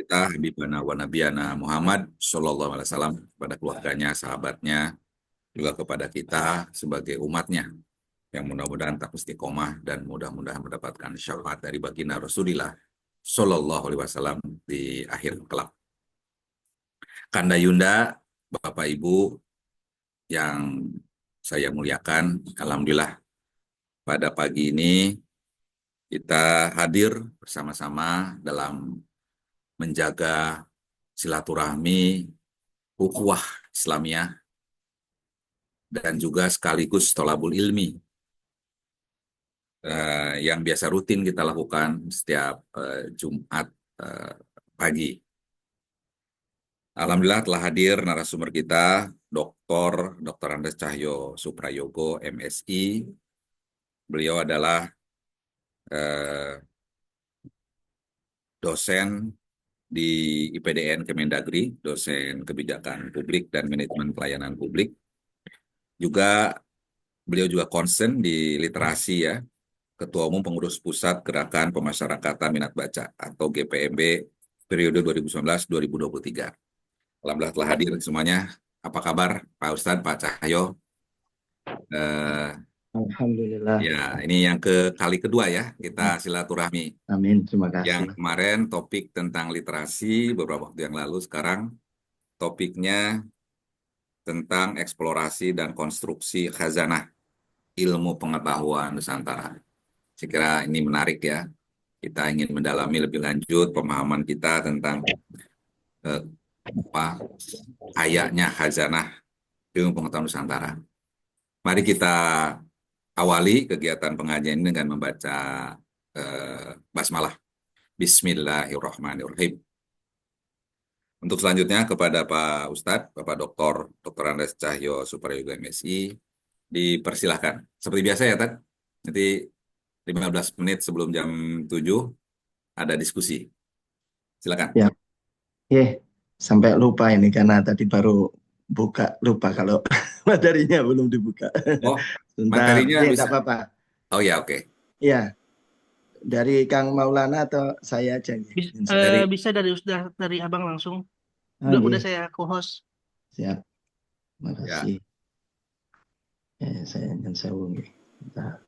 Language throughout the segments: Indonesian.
kita Habibana wa Nabiyana Muhammad Sallallahu Alaihi Wasallam, kepada keluarganya, sahabatnya, juga kepada kita sebagai umatnya, yang mudah-mudahan tak istiqomah dan mudah-mudahan mendapatkan syafaat dari baginda Rasulullah Sallallahu Alaihi Wasallam di akhir kelak. Kanda Yunda, Bapak Ibu yang saya muliakan, Alhamdulillah pada pagi ini kita hadir bersama-sama dalam menjaga silaturahmi ukhuwah Islamiyah dan juga sekaligus tolabul ilmi yang biasa rutin kita lakukan setiap Jumat pagi. Alhamdulillah telah hadir narasumber kita, Dr. Andes Cahyo Suprayogo, MSI. Beliau adalah dosen di IPDN Kemendagri, dosen kebijakan publik dan manajemen pelayanan publik. Juga beliau juga concern di literasi ya, Ketua Umum Pengurus Pusat Gerakan Pemasyarakatan Minat Baca atau GPMB periode 2019-2023. Alhamdulillah telah hadir semuanya. Apa kabar Pak Ustadz, Pak Cahyo? Alhamdulillah. Ya, ini yang kali kedua ya kita silaturahmi. Amin, terima Yang kasih. kemarin topik tentang literasi beberapa waktu yang lalu, sekarang topiknya tentang eksplorasi dan konstruksi khazanah ilmu pengetahuan Nusantara. Saya kira ini menarik ya. Kita ingin mendalami lebih lanjut pemahaman kita tentang apa kayaknya khazanah ilmu pengetahuan Nusantara. Mari kita awali kegiatan pengajian ini dengan membaca basmalah. Bismillahirrahmanirrahim. Untuk selanjutnya kepada Pak Ustadz, Bapak Dr. Andes Cahyo Suprayogo MSI, dipersilahkan. Seperti biasa ya, Tad. Nanti 15 menit sebelum jam 7 ada diskusi. Silakan. Ya, sampai lupa ini karena tadi baru buka, lupa kalau materinya belum dibuka. Oh, Sebentar, materinya tidak bisa. apa-apa. Oh ya, oke. Ya, dari Kang Maulana atau saya aja nih? Dari Bisa dari abang langsung. Udah Oke, saya co-host. siap. Terima ya. kasih. Saya ingin sewu nih. Bentar.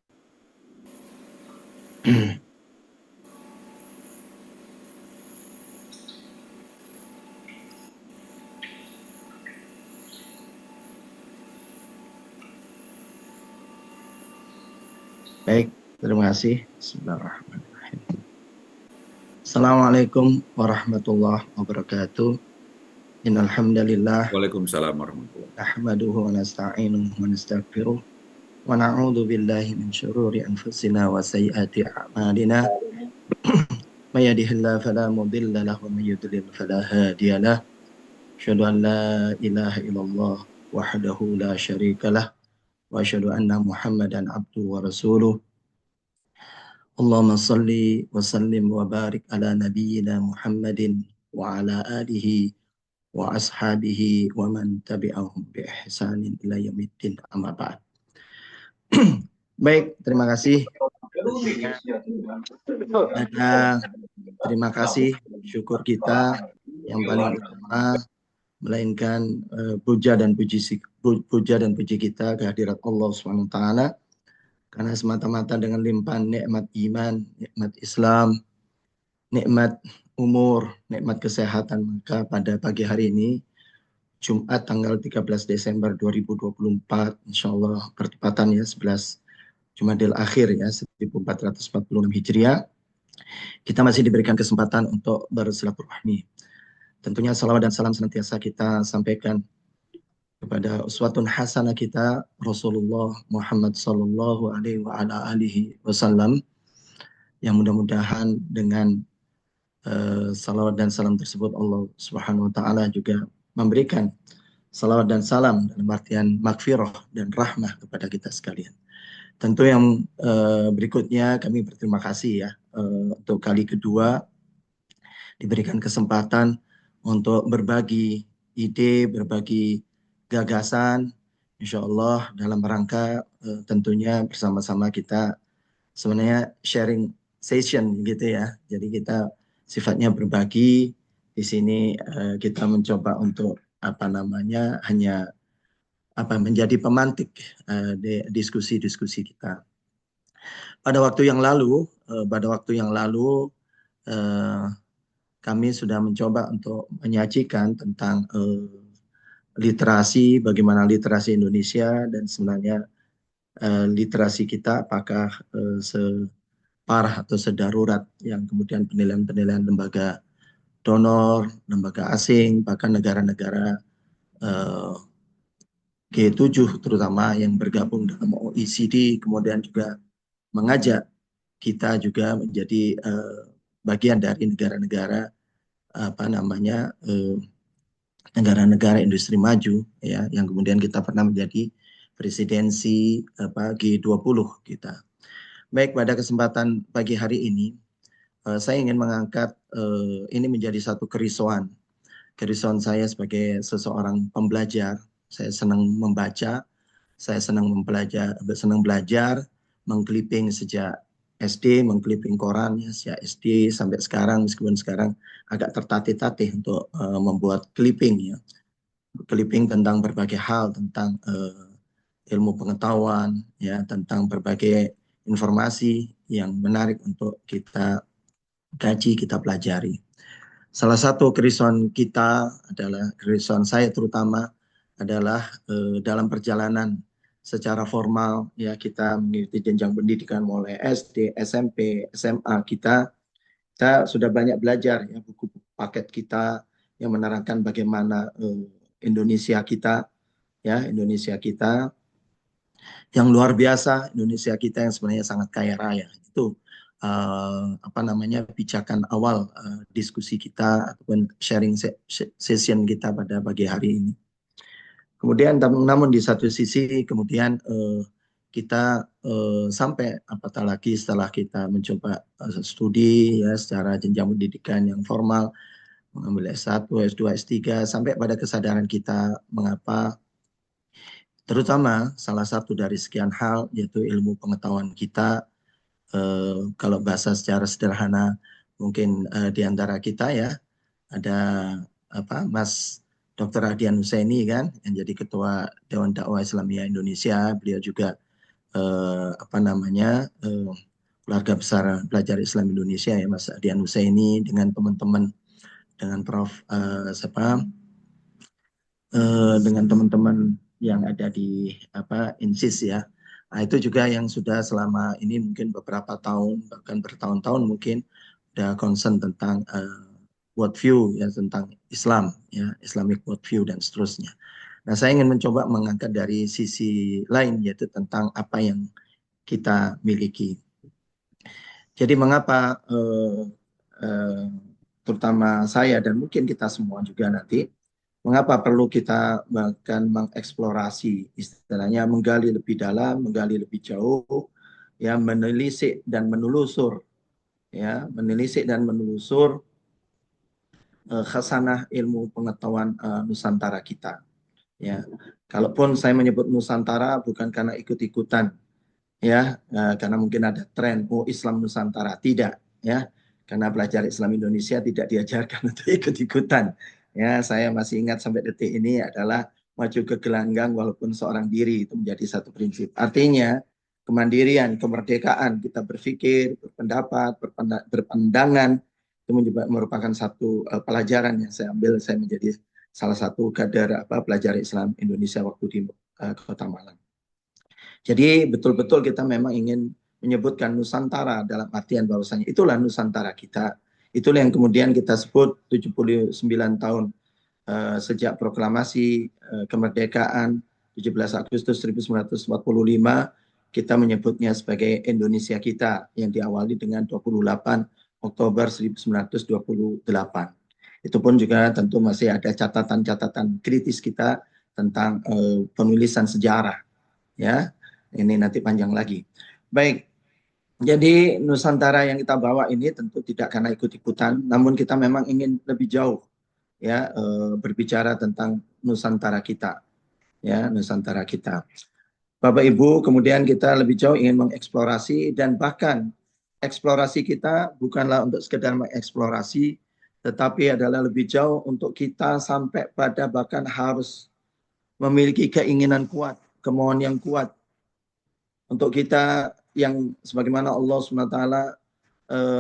Baik, terima kasih. Bismillahirrahmanirrahim. Assalamualaikum warahmatullahi wabarakatuh. Innal hamdalillah Waalaikumsalam warahmatullahi nahmaduhu wa nasta'inuhu wa nastaghfiruh wa na'udzu billahi min syururi anfusina wa sayyiati a'malina. May yahdihillahu fala mudilla lahu wa may yudlil fala hadiya lahu. Asyhadu an la ilaha illallah wahdahu la syarika lah wa asyhadu anna Muhammadan abduhu wa rasuluh. Allahumma salli wa sallim wa barik ala nabiyyina Muhammadin wa ala alihi wa ashabihi wa man tabi'ahum bi ihsanin ila yaumiddin, amma ba'd. Baik, terima kasih. Terima kasih, syukur kita yang paling utama melainkan puja dan puji kita kehadirat Allah Subhanahu wa taala, karena semata-mata dengan limpahan nikmat iman, nikmat Islam, nikmat umur, nikmat kesehatan, maka pada pagi hari ini Jumat tanggal 13 Desember 2024, insya Allah bertepatan ya 11 Jumadil Akhir ya 1446 Hijriah, kita masih diberikan kesempatan untuk bersilaturahmi. Tentunya salawat dan salam senantiasa kita sampaikan kepada uswatun hasanah kita Rasulullah Muhammad sallallahu alaihi wasallam, yang mudah-mudahan dengan salawat dan salam tersebut Allah Subhanahu wa taala juga memberikan salawat dan salam dalam artian magfirah dan rahmah kepada kita sekalian. Tentu yang berikutnya kami berterima kasih ya untuk kali kedua diberikan kesempatan untuk berbagi ide, berbagi gagasan, insya Allah dalam rangka tentunya bersama-sama kita sebenarnya sharing session gitu ya. Jadi kita sifatnya berbagi, di sini kita mencoba untuk hanya menjadi pemantik diskusi-diskusi kita. Pada waktu yang lalu, kami sudah mencoba untuk menyajikan tentang literasi, bagaimana literasi Indonesia dan sebenarnya literasi kita apakah separah atau sedarurat yang kemudian penilaian-penilaian lembaga donor, lembaga asing, bahkan negara-negara G7 terutama yang bergabung dalam OECD, kemudian juga mengajak kita juga menjadi bagian dari negara-negara negara-negara industri maju ya, yang kemudian kita pernah menjadi presidensi G20 kita. Baik, pada kesempatan pagi hari ini saya ingin mengangkat ini menjadi satu kerisauan saya sebagai seseorang pembelajar. Saya senang membaca, saya senang belajar, mengclipping sejak SD, mengclipping koran ya, sejak SD sampai sekarang, meskipun sekarang agak tertatih-tatih untuk membuat clipping ya. Clipping tentang berbagai hal, tentang ilmu pengetahuan ya, tentang berbagai informasi yang menarik untuk kita kaji, kita pelajari. Salah satu kerisauan kita adalah, kerisauan saya terutama adalah dalam perjalanan secara formal ya, kita mengikuti jenjang pendidikan mulai SD, SMP, SMA, kita sudah banyak belajar ya, buku paket kita yang menerangkan bagaimana Indonesia kita yang luar biasa, Indonesia kita yang sebenarnya sangat kaya raya. Itu pijakan awal diskusi kita ataupun sharing session kita pada pagi hari ini. Kemudian namun di satu sisi kemudian kita sampai apatah lagi setelah kita mencoba studi ya secara jenjang pendidikan yang formal, mengambil S1, S2, S3, sampai pada kesadaran kita mengapa terutama salah satu dari sekian hal yaitu ilmu pengetahuan kita, kalau bahasa secara sederhana mungkin di antara kita ya ada Mas Dr. Ardian Husaini kan yang jadi ketua Dewan Dakwah Islamiyah Indonesia. Beliau juga keluarga besar pelajar Islam Indonesia ya, Mas Ardian Husaini, dengan teman-teman, dengan Prof dengan teman-teman yang ada di INSIS ya. Nah, itu juga yang sudah selama ini mungkin beberapa tahun, bahkan bertahun-tahun mungkin ada concern tentang worldview ya, tentang Islam ya, Islamic worldview dan seterusnya. Nah, saya ingin mencoba mengangkat dari sisi lain, yaitu tentang apa yang kita miliki. Jadi mengapa terutama saya dan mungkin kita semua juga nanti, mengapa perlu kita bahkan mengeksplorasi, istilahnya menggali lebih dalam, menggali lebih jauh, ya, menelisik dan menelusur khasanah ilmu pengetahuan Nusantara kita. Ya, kalaupun saya menyebut Nusantara bukan karena ikut-ikutan, ya, karena mungkin ada tren Islam Nusantara, tidak, ya, karena belajar Islam Indonesia tidak diajarkan untuk ikut-ikutan. Ya, saya masih ingat sampai detik ini adalah maju ke gelanggang walaupun seorang diri, itu menjadi satu prinsip. Artinya kemandirian, kemerdekaan, kita berpikir, berpendapat, berpandangan, itu merupakan satu pelajaran yang saya ambil. Saya menjadi salah satu kader pelajar Islam Indonesia waktu di Kota Malang. Jadi betul-betul kita memang ingin menyebutkan Nusantara dalam artian bahwasanya itulah Nusantara kita. Itulah yang kemudian kita sebut 79 tahun sejak proklamasi kemerdekaan 17 Agustus 1945, kita menyebutnya sebagai Indonesia kita yang diawali dengan 28 Oktober 1928. Itu pun juga tentu masih ada catatan-catatan kritis kita tentang penulisan sejarah. Ya, ini nanti panjang lagi. Baik, jadi Nusantara yang kita bawa ini tentu tidak karena ikut-ikutan, namun kita memang ingin lebih jauh, ya, berbicara tentang Nusantara kita, ya, Nusantara kita. Bapak Ibu, kemudian kita lebih jauh ingin mengeksplorasi, dan bahkan eksplorasi kita bukanlah untuk sekedar mengeksplorasi, tetapi adalah lebih jauh untuk kita sampai pada bahkan harus memiliki keinginan kuat, kemauan yang kuat untuk kita yang sebagaimana Allah SWT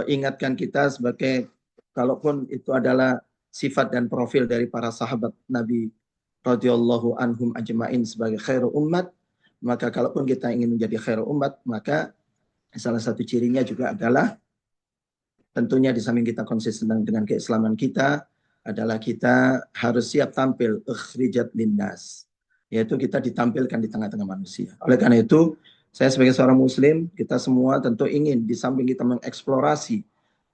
ingatkan kita sebagai kalaupun itu adalah sifat dan profil dari para sahabat Nabi radhiyallahu anhum ajmain sebagai khairu umat, maka kalaupun kita ingin menjadi khairu umat, maka salah satu cirinya juga adalah tentunya di samping kita konsisten dengan keislaman kita adalah kita harus siap tampil ukhrijat linnas, yaitu kita ditampilkan di tengah-tengah manusia. Oleh karena itu, saya sebagai seorang muslim, kita semua tentu ingin di samping kita mengeksplorasi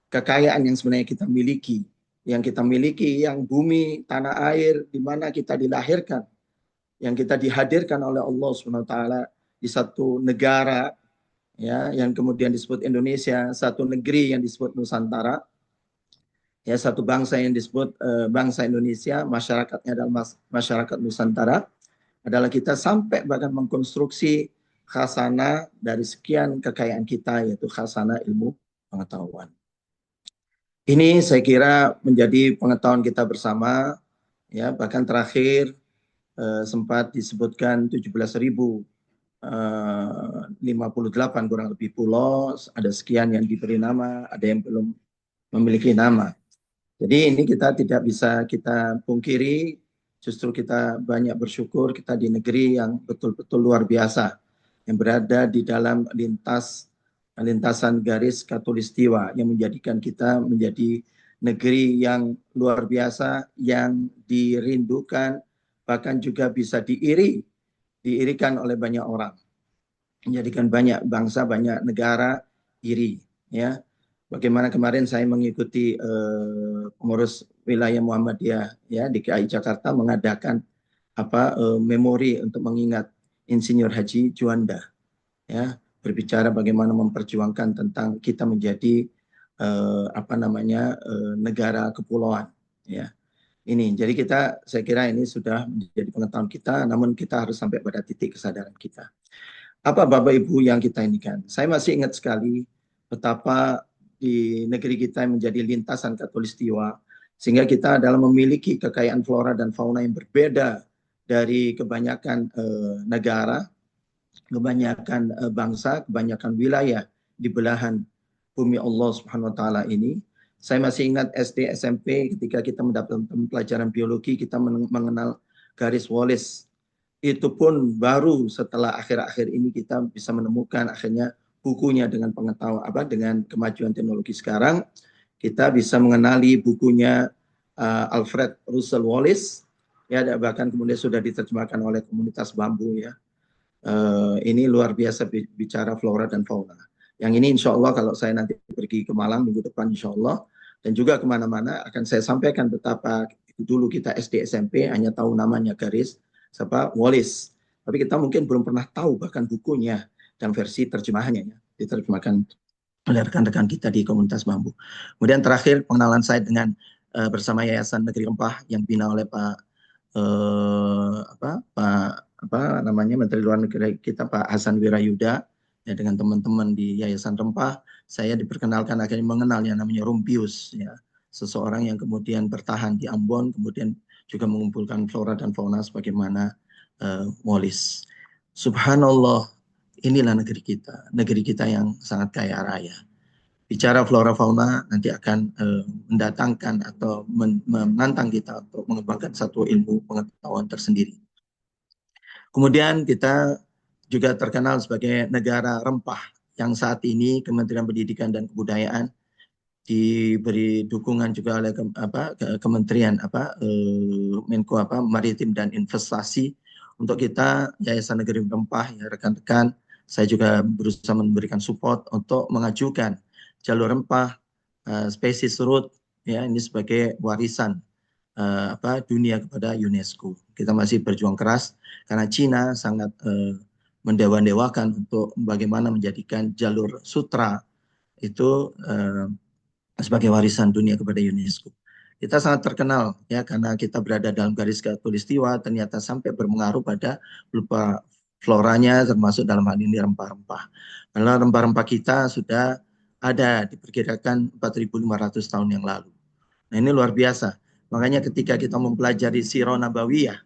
kekayaan yang sebenarnya kita miliki, yang bumi, tanah air, di mana kita dilahirkan, yang kita dihadirkan oleh Allah SWT di satu negara, ya, yang kemudian disebut Indonesia, satu negeri yang disebut Nusantara, ya, satu bangsa yang disebut bangsa Indonesia, masyarakatnya adalah masyarakat Nusantara, adalah kita sampai bahkan mengkonstruksi khazanah dari sekian kekayaan kita, yaitu khazanah ilmu pengetahuan. Ini saya kira menjadi pengetahuan kita bersama, ya, bahkan terakhir sempat disebutkan 17.058 kurang lebih pulau, ada sekian yang diberi nama, ada yang belum memiliki nama. Jadi ini kita tidak bisa kita pungkiri, justru kita banyak bersyukur kita di negeri yang betul-betul luar biasa, yang berada di dalam lintasan garis khatulistiwa yang menjadikan kita menjadi negeri yang luar biasa, yang dirindukan, bahkan juga bisa diirikan oleh banyak orang, menjadikan banyak bangsa, banyak negara iri. Ya, bagaimana kemarin saya mengikuti pengurus wilayah Muhammadiyah, ya, di DKI Jakarta mengadakan memori untuk mengingat Insinyur Haji Juanda, ya, berbicara bagaimana memperjuangkan tentang kita menjadi negara kepulauan, ya. Ini jadi saya kira ini sudah menjadi pengetahuan kita, namun kita harus sampai pada titik kesadaran kita. Apa Bapak Ibu yang kita ini kan? Saya masih ingat sekali betapa di negeri kita menjadi lintasan khatulistiwa, sehingga kita adalah memiliki kekayaan flora dan fauna yang berbeda dari kebanyakan negara, kebanyakan bangsa, kebanyakan wilayah di belahan bumi Allah Subhanahu wa taala ini. Saya masih ingat SD, SMP ketika kita mendapatkan pelajaran biologi, kita mengenal garis Wallace. Itu pun baru setelah akhir-akhir ini kita bisa menemukan akhirnya bukunya dengan pengetahuan dengan kemajuan teknologi sekarang, kita bisa mengenali bukunya Alfred Russel Wallace, ya, bahkan kemudian sudah diterjemahkan oleh komunitas bambu, ya. Ini luar biasa bicara flora dan fauna. Yang ini insya Allah kalau saya nanti pergi ke Malang minggu depan insya Allah, dan juga kemana-mana akan saya sampaikan betapa dulu kita SD SMP hanya tahu namanya garis Wallace, tapi kita mungkin belum pernah tahu bahkan bukunya dan versi terjemahannya, ya, diterjemahkan oleh rekan-rekan kita di komunitas bambu. Kemudian terakhir pengenalan saya dengan bersama Yayasan Negeri Rempah yang dibina oleh Menteri Luar Negeri kita Pak Hasan Wirayuda, ya, dengan teman-teman di Yayasan Rempah, saya diperkenalkan akhirnya mengenal yang namanya Rumpius, ya, seseorang yang kemudian bertahan di Ambon, kemudian juga mengumpulkan flora dan fauna sebagaimana Wallace. Subhanallah, inilah negeri kita yang sangat kaya raya. Bicara flora fauna nanti akan mendatangkan atau menantang kita untuk mengembangkan satu ilmu pengetahuan tersendiri. Kemudian kita juga terkenal sebagai negara rempah yang saat ini Kementerian Pendidikan dan Kebudayaan diberi dukungan juga oleh Kementerian Menko Maritim dan Investasi untuk kita Yayasan Negeri Rempah, ya, rekan-rekan, saya juga berusaha memberikan support untuk mengajukan jalur rempah spesies root, ya, ini sebagai warisan dunia kepada UNESCO. Kita masih berjuang keras karena Cina sangat mendewa-dewakan untuk bagaimana menjadikan jalur sutra itu sebagai warisan dunia kepada UNESCO. Kita sangat terkenal, ya, karena kita berada dalam garis khatulistiwa, ternyata sampai berpengaruh pada berupa floranya, termasuk dalam hal ini rempah-rempah. Karena rempah-rempah kita sudah ada diperkirakan 4.500 tahun yang lalu. Nah, ini luar biasa. Makanya ketika kita mempelajari Sirah Nabawiyah,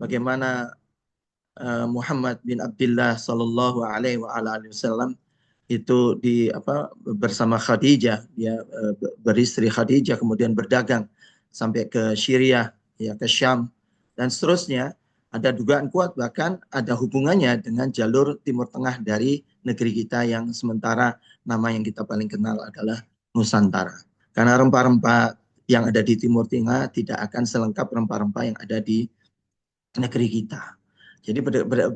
bagaimana Muhammad bin Abdullah Sallallahu Alaihi Wasallam itu bersama Khadijah, dia beristri Khadijah, kemudian berdagang sampai ke Syria, ya ke Syam dan seterusnya. Ada dugaan kuat bahkan ada hubungannya dengan jalur Timur Tengah dari negeri kita yang sementara nama yang kita paling kenal adalah Nusantara. Karena rempah-rempah yang ada di Timur Tengah tidak akan selengkap rempah-rempah yang ada di negeri kita. Jadi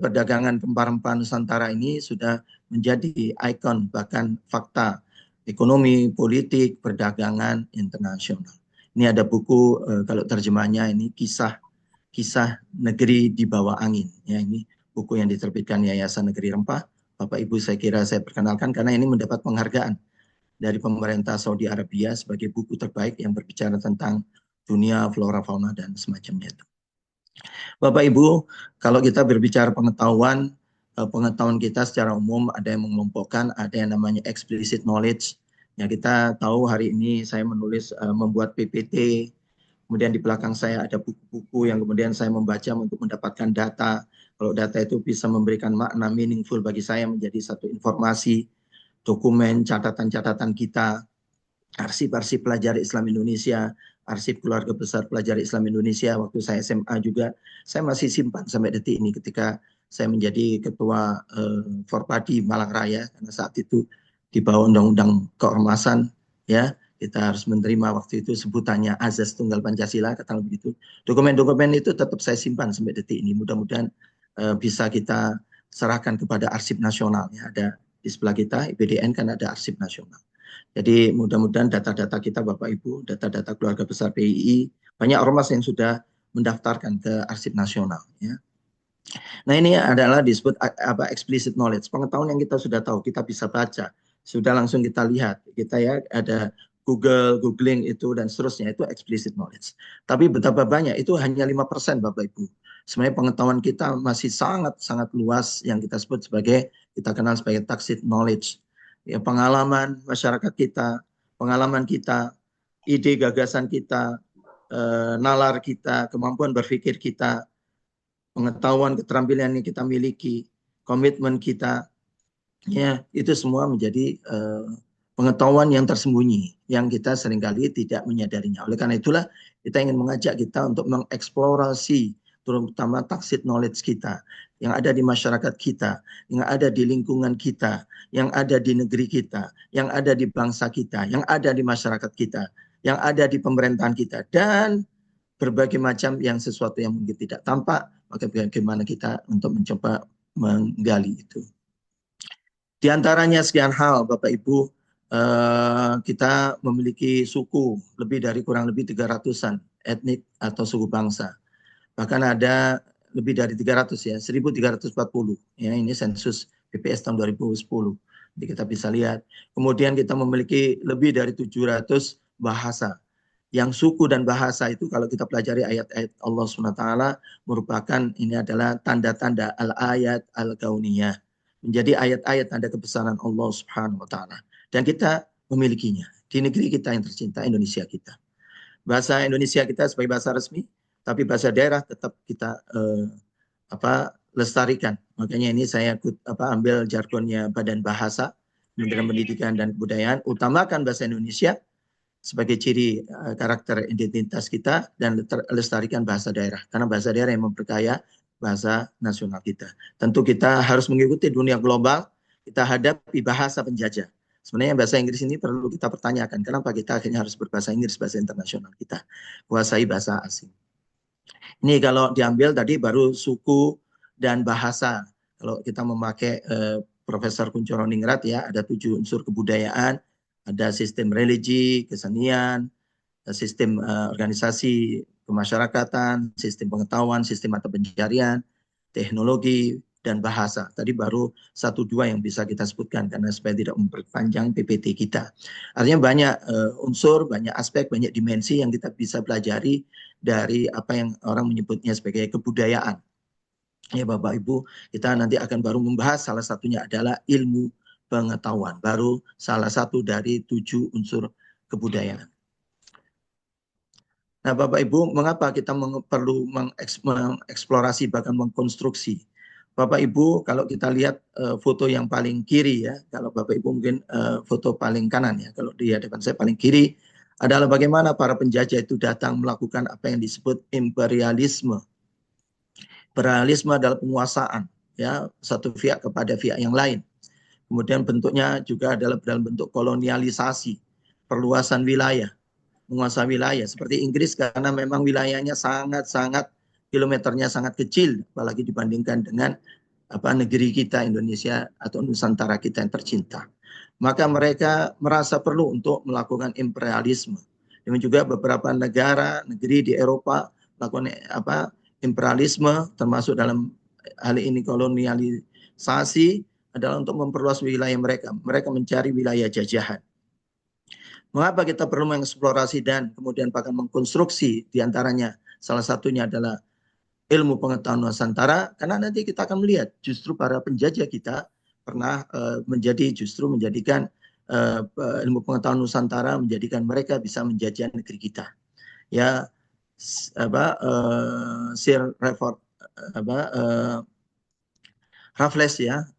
perdagangan rempah-rempah Nusantara ini sudah menjadi ikon bahkan fakta ekonomi, politik, perdagangan internasional. Ini ada buku kalau terjemahnya ini kisah negeri di bawah angin. Ya, ini buku yang diterbitkan Yayasan Negeri Rempah. Bapak Ibu saya kira saya perkenalkan karena ini mendapat penghargaan dari pemerintah Saudi Arabia sebagai buku terbaik yang berbicara tentang dunia flora fauna dan semacamnya itu. Bapak Ibu, kalau kita berbicara pengetahuan kita secara umum ada yang mengelompokkan, ada yang namanya explicit knowledge. Ya, kita tahu hari ini saya membuat PPT, kemudian di belakang saya ada buku-buku yang kemudian saya membaca untuk mendapatkan data. Kalau data itu bisa memberikan makna meaningful bagi saya menjadi satu informasi, dokumen, catatan-catatan kita, arsip-arsip pelajar Islam Indonesia, arsip keluarga besar pelajar Islam Indonesia waktu saya SMA juga, saya masih simpan sampai detik ini ketika saya menjadi ketua Forpadi Malang Raya, karena saat itu di bawah undang-undang keormasan, ya kita harus menerima waktu itu sebutannya Azas Tunggal Pancasila, kata begitu. Dokumen-dokumen itu tetap saya simpan sampai detik ini. Mudah-mudahan bisa kita serahkan kepada arsip nasional. Ya, ada di sebelah kita IPDN kan ada arsip nasional. Jadi mudah-mudahan data-data kita Bapak Ibu, data-data keluarga besar PII, banyak ormas yang sudah mendaftarkan ke arsip nasional. Ya. Nah ini adalah disebut explicit knowledge, pengetahuan yang kita sudah tahu, kita bisa baca, sudah langsung kita lihat, kita ya ada googling itu dan seterusnya, itu explicit knowledge. Tapi betapa banyak, itu hanya 5% Bapak Ibu. Sebenarnya pengetahuan kita masih sangat-sangat luas yang kita sebut sebagai, kita kenal sebagai tacit knowledge. Ya, pengalaman masyarakat kita, pengalaman kita, ide gagasan kita, nalar kita, kemampuan berpikir kita, pengetahuan keterampilan yang kita miliki, komitmen kita, ya itu semua menjadi pengetahuan yang tersembunyi yang kita seringkali tidak menyadarinya. Oleh karena itulah kita ingin mengajak kita untuk mengeksplorasi terutama tacit knowledge kita yang ada di masyarakat kita, yang ada di lingkungan kita, yang ada di negeri kita, yang ada di bangsa kita, yang ada di masyarakat kita, yang ada di pemerintahan kita, dan berbagai macam yang sesuatu yang mungkin tidak tampak, maka bagaimana kita untuk mencoba menggali itu. Di antaranya sekian hal, Bapak Ibu, kita memiliki suku kurang lebih 300-an etnik atau suku bangsa. Bahkan ada lebih dari 300 ya, 1340. Ya, ini sensus BPS tahun 2010. Jadi kita bisa lihat. Kemudian kita memiliki lebih dari 700 bahasa. Yang suku dan bahasa itu kalau kita pelajari ayat-ayat Allah SWT merupakan ini adalah tanda-tanda al-ayat al-kauniyah. Menjadi ayat-ayat tanda kebesaran Allah Subhanahu wa taala. Dan kita memilikinya di negeri kita yang tercinta, Indonesia kita. Bahasa Indonesia kita sebagai bahasa resmi, tapi bahasa daerah tetap kita lestarikan. Makanya ini saya ambil jargonnya Badan Bahasa, Kementerian Pendidikan dan Kebudayaan, utamakan bahasa Indonesia sebagai ciri karakter identitas kita dan lestarikan bahasa daerah. Karena bahasa daerah yang memperkaya bahasa nasional kita. Tentu kita harus mengikuti dunia global, kita hadapi bahasa penjajah. Sebenarnya bahasa Inggris ini perlu kita pertanyakan, kenapa kita akhirnya harus berbahasa Inggris, bahasa internasional kita, kuasai bahasa asing. Ini kalau diambil tadi baru suku dan bahasa. Kalau kita memakai Profesor Kuncoro Ningrat ya, ada 7 unsur kebudayaan, ada sistem religi, kesenian, sistem organisasi kemasyarakatan, sistem pengetahuan, sistem mata pencarian, teknologi, dan bahasa. Tadi baru 1-2 yang bisa kita sebutkan karena supaya tidak memperpanjang PPT kita. Artinya banyak unsur, banyak aspek, banyak dimensi yang kita bisa pelajari dari apa yang orang menyebutnya sebagai kebudayaan. Ya Bapak Ibu, kita nanti akan baru membahas salah satunya adalah ilmu pengetahuan. Baru salah satu dari 7 unsur kebudayaan. Nah, Bapak Ibu, mengapa kita perlu mengeksplorasi bahkan mengkonstruksi? Bapak Ibu, kalau kita lihat foto yang paling kiri ya, kalau Bapak Ibu mungkin foto paling kanan ya, kalau di hadapan saya paling kiri adalah bagaimana para penjajah itu datang melakukan apa yang disebut imperialisme. Imperialisme adalah penguasaan ya satu pihak kepada pihak yang lain. Kemudian bentuknya juga adalah dalam bentuk kolonialisasi, perluasan wilayah, menguasai wilayah seperti Inggris karena memang wilayahnya sangat-sangat kilometernya sangat kecil apalagi dibandingkan dengan negeri kita Indonesia atau Nusantara kita yang tercinta. Maka mereka merasa perlu untuk melakukan imperialisme. Dan juga beberapa negeri di Eropa melakukan imperialisme termasuk dalam hal ini kolonialisasi adalah untuk memperluas wilayah mereka. Mereka mencari wilayah jajahan. Mengapa kita perlu mengeksplorasi dan kemudian bahkan mengkonstruksi diantaranya salah satunya adalah ilmu pengetahuan Nusantara, karena nanti kita akan melihat justru para penjajah kita pernah menjadikan ilmu pengetahuan Nusantara menjadikan mereka bisa menjajah negeri kita. Ya, Sir Raffles ya,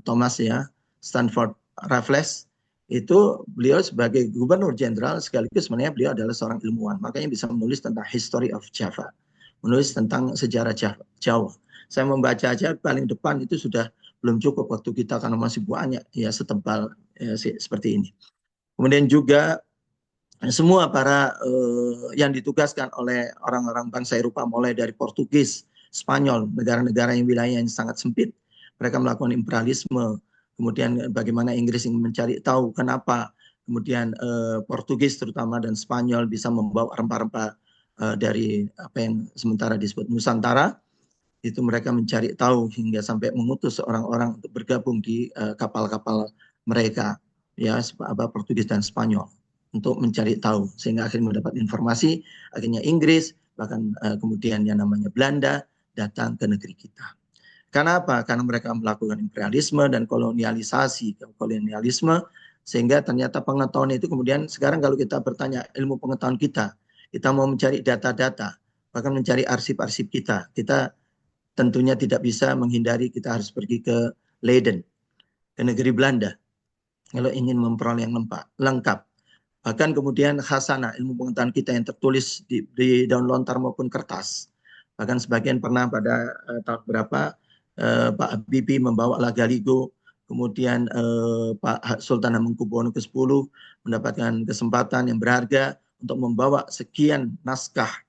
Thomas ya, Stanford Raffles itu beliau sebagai gubernur jenderal sekaligus sebenarnya beliau adalah seorang ilmuwan, makanya bisa menulis tentang History of Java, menulis tentang sejarah Jawa. Saya membaca aja paling depan itu sudah belum cukup waktu kita karena masih banyak ya setebal ya, seperti ini. Kemudian juga semua para yang ditugaskan oleh orang-orang bangsa Eropa mulai dari Portugis, Spanyol, negara-negara yang wilayahnya sangat sempit, mereka melakukan imperialisme. Kemudian bagaimana Inggris ingin mencari tahu kenapa kemudian Portugis terutama dan Spanyol bisa membawa rempah-rempah dari apa yang sementara disebut Nusantara, itu mereka mencari tahu hingga sampai mengutus orang-orang untuk bergabung di kapal-kapal mereka ya Portugis dan Spanyol untuk mencari tahu sehingga akhirnya mendapat informasi, akhirnya Inggris bahkan kemudian yang namanya Belanda datang ke negeri kita. Karena apa? Karena mereka melakukan imperialisme dan kolonialisasi, sehingga ternyata pengetahuan itu kemudian sekarang kalau kita bertanya ilmu pengetahuan kita mau mencari data-data, bahkan mencari arsip-arsip kita tentunya tidak bisa menghindari kita harus pergi ke Leiden, ke negeri Belanda, kalau ingin memperoleh yang lengkap. Bahkan kemudian khazanah ilmu pengetahuan kita yang tertulis di daun lontar maupun kertas. Bahkan sebagian pernah pada tahun berapa Pak Habibie membawa Lagaligo, kemudian Pak Sultan Hamengkubuwono ke-10 mendapatkan kesempatan yang berharga untuk membawa sekian naskah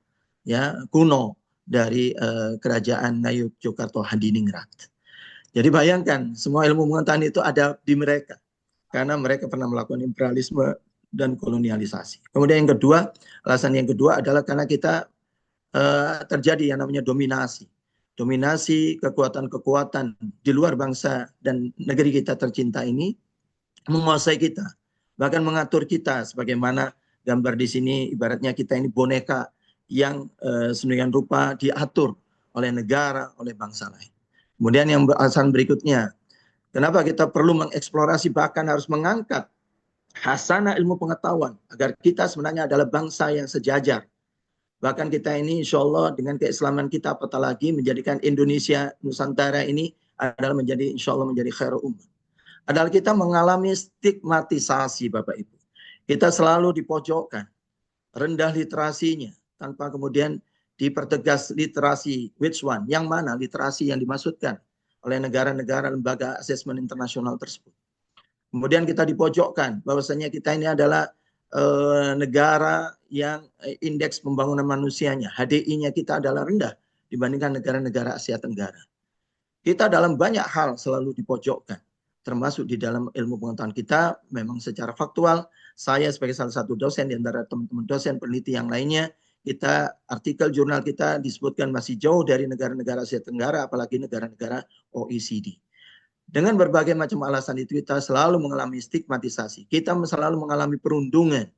ya kuno dari kerajaan Ngayogyakarta Hadiningrat. Jadi bayangkan semua ilmu pengetahuan itu ada di mereka karena mereka pernah melakukan imperialisme dan kolonialisasi. Kemudian yang kedua, alasan yang kedua adalah karena kita terjadi yang namanya dominasi kekuatan-kekuatan di luar bangsa dan negeri kita tercinta ini menguasai kita, bahkan mengatur kita sebagaimana gambar di sini ibaratnya kita ini boneka yang sedemikian rupa diatur oleh negara, oleh bangsa lain. Kemudian yang alasan berikutnya, kenapa kita perlu mengeksplorasi bahkan harus mengangkat khazanah ilmu pengetahuan agar kita sebenarnya adalah bangsa yang sejajar. Bahkan kita ini insya Allah dengan keislaman kita apatah lagi menjadikan Indonesia Nusantara ini adalah menjadi insya Allah menjadi khairul ummah. Adalah kita mengalami stigmatisasi Bapak Ibu. Kita selalu dipojokkan, rendah literasinya, tanpa kemudian dipertegas literasi which one, yang mana literasi yang dimaksudkan oleh negara-negara lembaga asesmen internasional tersebut. Kemudian kita dipojokkan bahwasanya kita ini adalah negara yang indeks pembangunan manusianya, HDI-nya kita adalah rendah dibandingkan negara-negara Asia Tenggara. Kita dalam banyak hal selalu dipojokkan, termasuk di dalam ilmu pengetahuan kita. Memang secara faktual, saya sebagai salah satu dosen di antara teman-teman dosen peneliti yang lainnya, kita artikel jurnal kita disebutkan masih jauh dari negara-negara Asia Tenggara, apalagi negara-negara OECD. Dengan berbagai macam alasan itu kita selalu mengalami stigmatisasi. Kita selalu mengalami perundungan.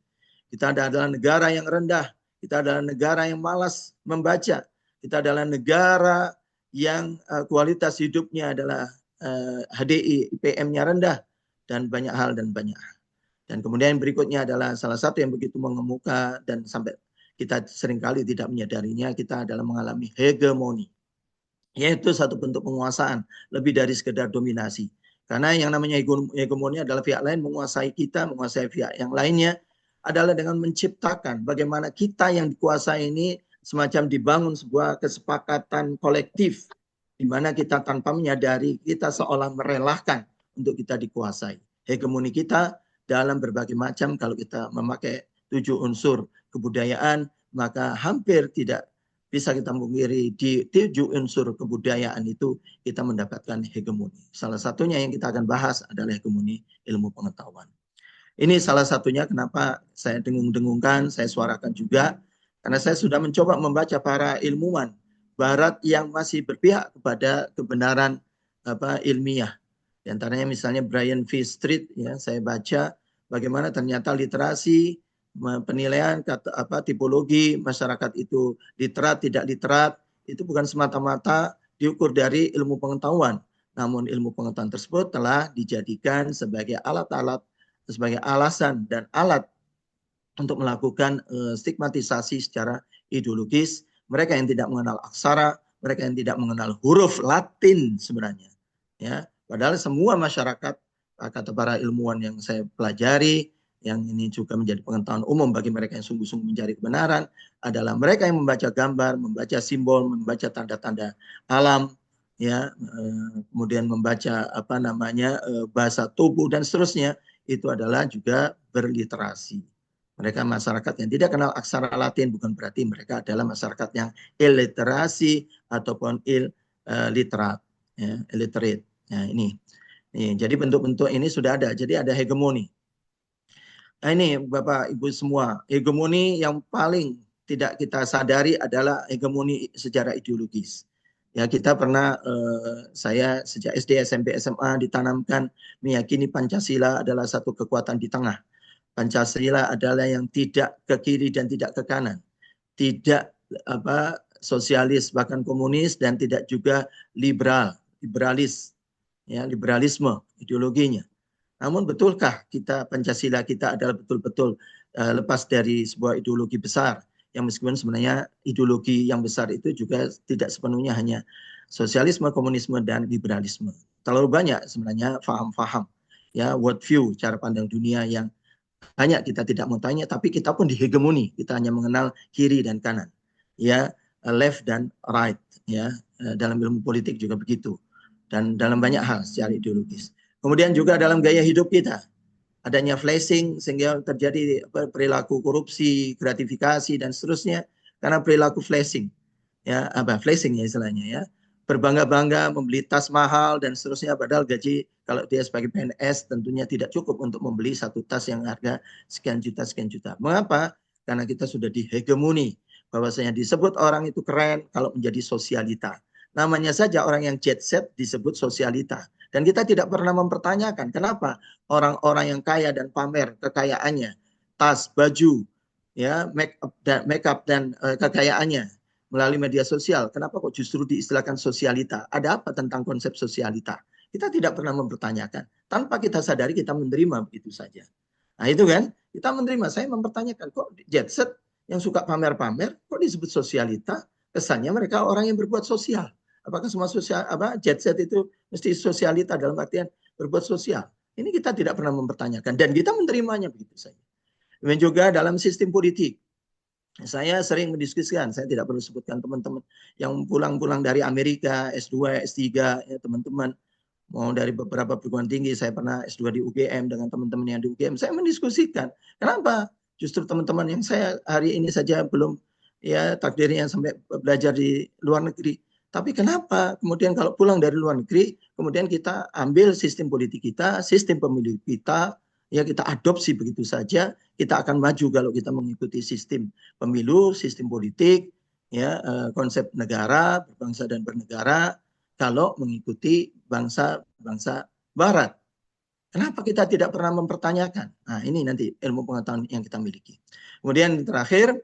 Kita adalah negara yang rendah. Kita adalah negara yang malas membaca. Kita adalah negara yang kualitas hidupnya adalah HDI, IPM-nya rendah. Dan banyak hal. Dan kemudian berikutnya adalah salah satu yang begitu mengemuka dan sampai kita seringkali tidak menyadarinya, kita adalah mengalami hegemoni. Yaitu satu bentuk penguasaan, lebih dari sekedar dominasi. Karena yang namanya hegemoni adalah pihak lain menguasai kita, menguasai pihak yang lainnya, adalah dengan menciptakan bagaimana kita yang dikuasai ini semacam dibangun sebuah kesepakatan kolektif, di mana kita tanpa menyadari, kita seolah merelakan untuk kita dikuasai. Hegemoni kita dalam berbagai macam, kalau kita memakai 7 unsur kebudayaan, maka hampir tidak bisa kita mengiri di 7 unsur kebudayaan itu kita mendapatkan hegemoni. Salah satunya yang kita akan bahas adalah hegemoni ilmu pengetahuan. Ini salah satunya kenapa saya dengung-dengungkan, saya suarakan juga, karena saya sudah mencoba membaca para ilmuwan Barat yang masih berpihak kepada kebenaran ilmiah. Di antaranya misalnya Brian V. Street, ya, saya baca bagaimana ternyata literasi, penilaian tipologi masyarakat itu literat tidak literat itu bukan semata-mata diukur dari ilmu pengetahuan, namun ilmu pengetahuan tersebut telah dijadikan sebagai alat-alat, sebagai alasan dan alat untuk melakukan stigmatisasi secara ideologis mereka yang tidak mengenal aksara, mereka yang tidak mengenal huruf Latin sebenarnya, ya, padahal semua masyarakat, kata para ilmuwan yang saya pelajari, yang ini juga menjadi pengetahuan umum bagi mereka yang sungguh-sungguh mencari kebenaran, adalah mereka yang membaca gambar, membaca simbol, membaca tanda-tanda alam, ya, kemudian membaca bahasa tubuh dan seterusnya, itu adalah juga berliterasi. Mereka masyarakat yang tidak kenal aksara Latin bukan berarti mereka adalah masyarakat yang illiterasi ataupun illiterate, ya, illiterate. Nah, ini. Jadi bentuk-bentuk ini sudah ada. Jadi ada hegemoni. Nah, ini Bapak Ibu semua, hegemoni yang paling tidak kita sadari adalah hegemoni secara ideologis. Ya, kita pernah, saya sejak SD, SMP, SMA ditanamkan meyakini Pancasila adalah satu kekuatan di tengah. Pancasila adalah yang tidak ke kiri dan tidak ke kanan. Tidak sosialis bahkan komunis dan tidak juga liberalis. Ya, liberalisme ideologinya. Namun betulkah Pancasila kita adalah betul-betul lepas dari sebuah ideologi besar yang meskipun sebenarnya ideologi yang besar itu juga tidak sepenuhnya hanya sosialisme, komunisme dan liberalisme. Terlalu banyak sebenarnya faham-faham, ya, world view, cara pandang dunia yang banyak kita tidak mau tanya, tapi kita pun dihegemoni. Kita hanya mengenal kiri dan kanan, ya, left dan right, ya. Dalam ilmu politik juga begitu, dan dalam banyak hal secara ideologis. Kemudian juga dalam gaya hidup kita, adanya flashing sehingga terjadi perilaku korupsi, gratifikasi dan seterusnya karena perilaku flashing, ya, flashing ya istilahnya, ya, berbangga-bangga membeli tas mahal dan seterusnya padahal gaji kalau dia sebagai PNS tentunya tidak cukup untuk membeli satu tas yang harga sekian juta. Mengapa? Karena kita sudah dihegemoni bahwasanya disebut orang itu keren kalau menjadi sosialita. Namanya saja orang yang jet set disebut sosialita. Dan kita tidak pernah mempertanyakan kenapa orang-orang yang kaya dan pamer kekayaannya, tas, baju, ya, make up dan kekayaannya melalui media sosial, kenapa kok justru diistilahkan sosialita? Ada apa tentang konsep sosialita? Kita tidak pernah mempertanyakan. Tanpa kita sadari kita menerima begitu saja. Nah itu kan, kita menerima. Saya mempertanyakan kok jet set yang suka pamer-pamer, kok disebut sosialita? Kesannya mereka orang yang berbuat sosial. Apakah semua jet set itu mesti sosialita dalam artian berbuat sosial? Ini kita tidak pernah mempertanyakan dan kita menerimanya begitu saja. Dan juga dalam sistem politik, saya sering mendiskusikan, saya tidak perlu sebutkan teman-teman yang pulang-pulang dari Amerika, S2, S3, ya, teman-teman mau dari beberapa perguruan tinggi, saya pernah S2 di UGM dengan teman-teman yang di UGM, saya mendiskusikan, kenapa justru teman-teman yang saya hari ini saja belum, ya, takdirnya sampai belajar di luar negeri, tapi kenapa kemudian kalau pulang dari luar negeri, kemudian kita ambil sistem politik kita, sistem pemilu kita, ya kita adopsi begitu saja, kita akan maju kalau kita mengikuti sistem pemilu, sistem politik, ya, konsep negara, berbangsa dan bernegara, kalau mengikuti bangsa-bangsa Barat. Kenapa kita tidak pernah mempertanyakan? Nah ini nanti ilmu pengetahuan yang kita miliki. Kemudian terakhir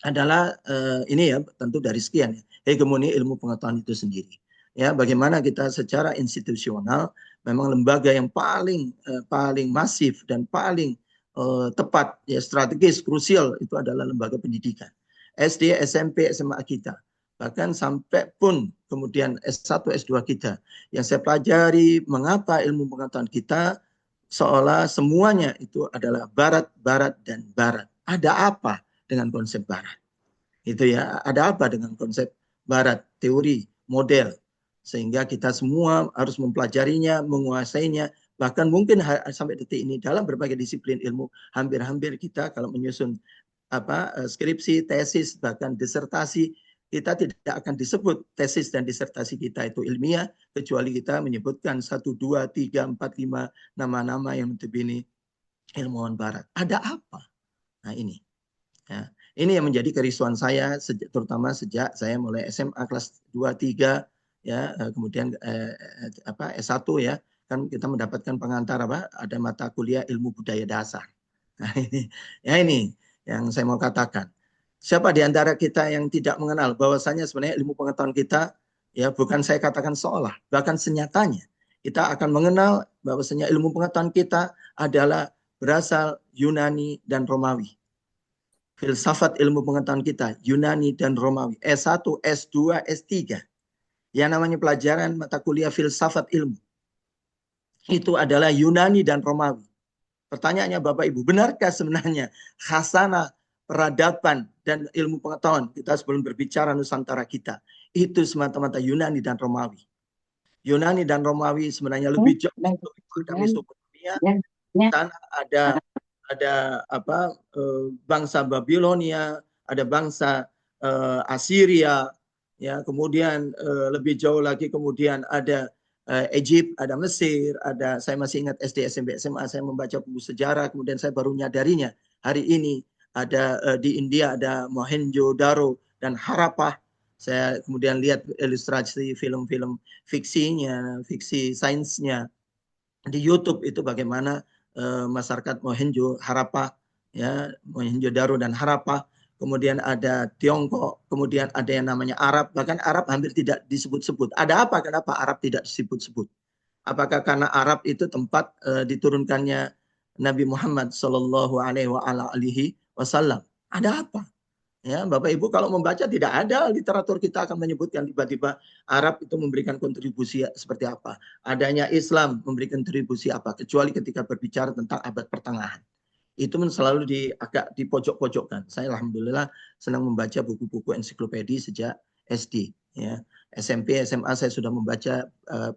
adalah ini ya tentu dari sekian ya, hegemoni ilmu pengetahuan itu sendiri. Ya, bagaimana kita secara institusional memang lembaga yang paling masif dan paling tepat, ya, strategis, krusial itu adalah lembaga pendidikan. SD, SMP, SMA kita. Bahkan sampai pun kemudian S1, S2 kita. Yang saya pelajari mengapa ilmu pengetahuan kita seolah semuanya itu adalah barat, barat, dan barat. Ada apa dengan konsep barat? Itu ya, ada apa dengan konsep barat, teori, model. Sehingga kita semua harus mempelajarinya, menguasainya, bahkan mungkin sampai detik ini dalam berbagai disiplin ilmu, hampir-hampir kita kalau menyusun skripsi, tesis, bahkan disertasi, kita tidak akan disebut tesis dan disertasi kita itu ilmiah, kecuali kita menyebutkan 1, 2, 3, 4, 5 nama-nama yang notabene ilmuwan barat. Ada apa? Nah ini. Ya. Ini yang menjadi kerisauan saya, terutama sejak saya mulai SMA kelas 2, 3, ya, kemudian S1 ya, kan kita mendapatkan pengantar ada mata kuliah ilmu budaya dasar. Nah ini yang saya mau katakan. Siapa di antara kita yang tidak mengenal bahwasanya sebenarnya ilmu pengetahuan kita, ya bukan saya katakan seolah, bahkan senyatanya kita akan mengenal bahwasanya ilmu pengetahuan kita adalah berasal Yunani dan Romawi. Filsafat ilmu pengetahuan kita Yunani dan Romawi. S1, S2, S3. Yang namanya pelajaran mata kuliah filsafat ilmu. Itu adalah Yunani dan Romawi. Pertanyaannya Bapak Ibu, benarkah sebenarnya khasanah peradaban dan ilmu pengetahuan kita sebelum berbicara Nusantara kita itu semata-mata Yunani dan Romawi? Yunani dan Romawi sebenarnya lebih jauh pada Mesopotamia. Sana ada bangsa Babilonia, ada bangsa Assyria, ya, kemudian lebih jauh lagi kemudian ada Egypt, ada Mesir, ada, saya masih ingat SD, SMP, SMA saya membaca buku sejarah, kemudian saya baru nyadarinya hari ini ada di India ada Mohenjo-daro dan Harappa. Saya kemudian lihat ilustrasi film-film fiksinya, fiksi sainsnya di YouTube itu bagaimana masyarakat Mohenjo, Harappa, ya, Mohenjo-daro dan Harappa. Kemudian ada Tiongkok, kemudian ada yang namanya Arab, bahkan Arab hampir tidak disebut-sebut. Ada apa? Kenapa Arab tidak disebut-sebut? Apakah karena Arab itu tempat diturunkannya Nabi Muhammad Shallallahu Alaihi Wasallam? Ada apa? Ya, Bapak Ibu kalau membaca tidak ada literatur kita akan menyebutkan tiba-tiba Arab itu memberikan kontribusi seperti apa. Adanya Islam memberikan kontribusi apa. Kecuali ketika berbicara tentang abad pertengahan. Itu selalu agak dipojok-pojokkan. Saya alhamdulillah senang membaca buku-buku ensiklopedia sejak SD. Ya. SMP, SMA saya sudah membaca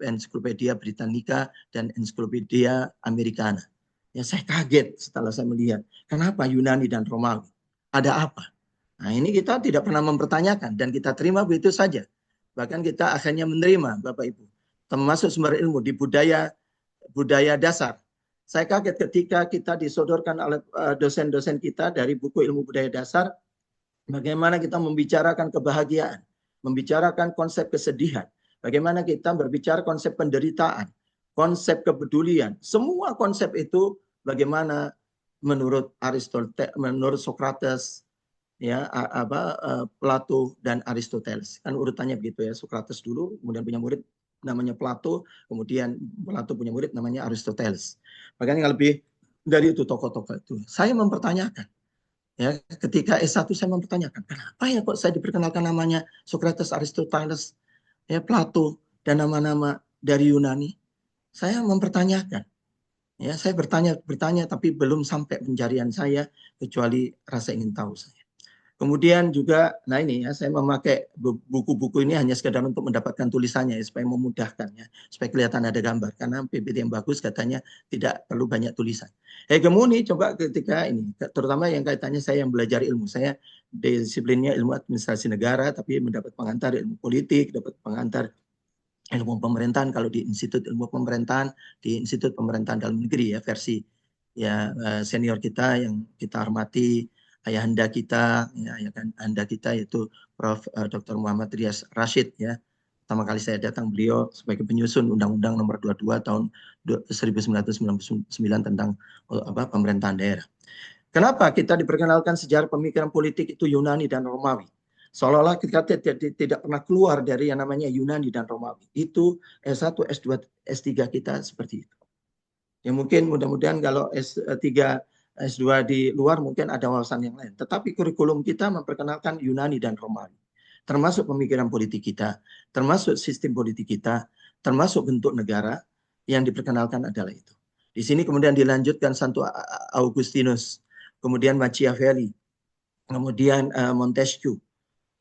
ensiklopedia Britannica dan ensiklopedia Americana. Ya, saya kaget setelah saya melihat. Kenapa Yunani dan Romawi? Ada apa? Nah ini kita tidak pernah mempertanyakan dan kita terima begitu saja. Bahkan kita akhirnya menerima Bapak Ibu. Termasuk sumber ilmu di budaya dasar. Saya kaget ketika kita disodorkan oleh dosen-dosen kita dari buku ilmu budaya dasar. Bagaimana kita membicarakan kebahagiaan. Membicarakan konsep kesedihan. Bagaimana kita berbicara konsep penderitaan. Konsep kepedulian. Semua konsep itu bagaimana menurut Aristoteles, menurut Socrates, ya Plato dan Aristoteles. Kan urutannya begitu ya. Socrates dulu, kemudian punya murid namanya Plato, kemudian Plato punya murid namanya Aristoteles. Makanya lebih dari itu tokoh-tokoh itu. Saya mempertanyakan. Ya, ketika S1 saya mempertanyakan, kenapa ya kok saya diperkenalkan namanya Socrates, Aristoteles, ya Plato dan nama-nama dari Yunani? Saya mempertanyakan. Ya, saya bertanya tapi belum sampai pencarian saya kecuali rasa ingin tahu saya. Kemudian juga, nah ini ya, saya memakai buku-buku ini hanya sekedar untuk mendapatkan tulisannya ya, supaya memudahkan ya, supaya kelihatan ada gambar. Karena PPT yang bagus katanya tidak perlu banyak tulisan. Hegemoni coba ketika ini, terutama yang kaitannya saya yang belajar ilmu. Saya disiplinnya ilmu administrasi negara, tapi mendapat pengantar ilmu politik, dapat pengantar ilmu pemerintahan kalau di Institut Ilmu Pemerintahan, di Institut Pemerintahan Dalam Negeri ya, versi ya senior kita yang kita hormati, ayahanda kita, ya kan, anda kita yaitu Prof. Dr. Muhammad Rias Rashid ya. Pertama kali saya datang beliau sebagai penyusun Undang-Undang Nomor 22 tahun 1999 tentang pemerintahan daerah. Kenapa kita diperkenalkan sejarah pemikiran politik itu Yunani dan Romawi? Seolah-olah kita tidak pernah keluar dari yang namanya Yunani dan Romawi. Itu S1, S2, S3 kita seperti itu. Ya mungkin mudah-mudahan kalau S3 S2 di luar mungkin ada wawasan yang lain. Tetapi kurikulum kita memperkenalkan Yunani dan Romawi. Termasuk pemikiran politik kita, termasuk sistem politik kita, termasuk bentuk negara yang diperkenalkan adalah itu. Di sini kemudian dilanjutkan Santo Augustinus, kemudian Machiavelli, kemudian Montesquieu.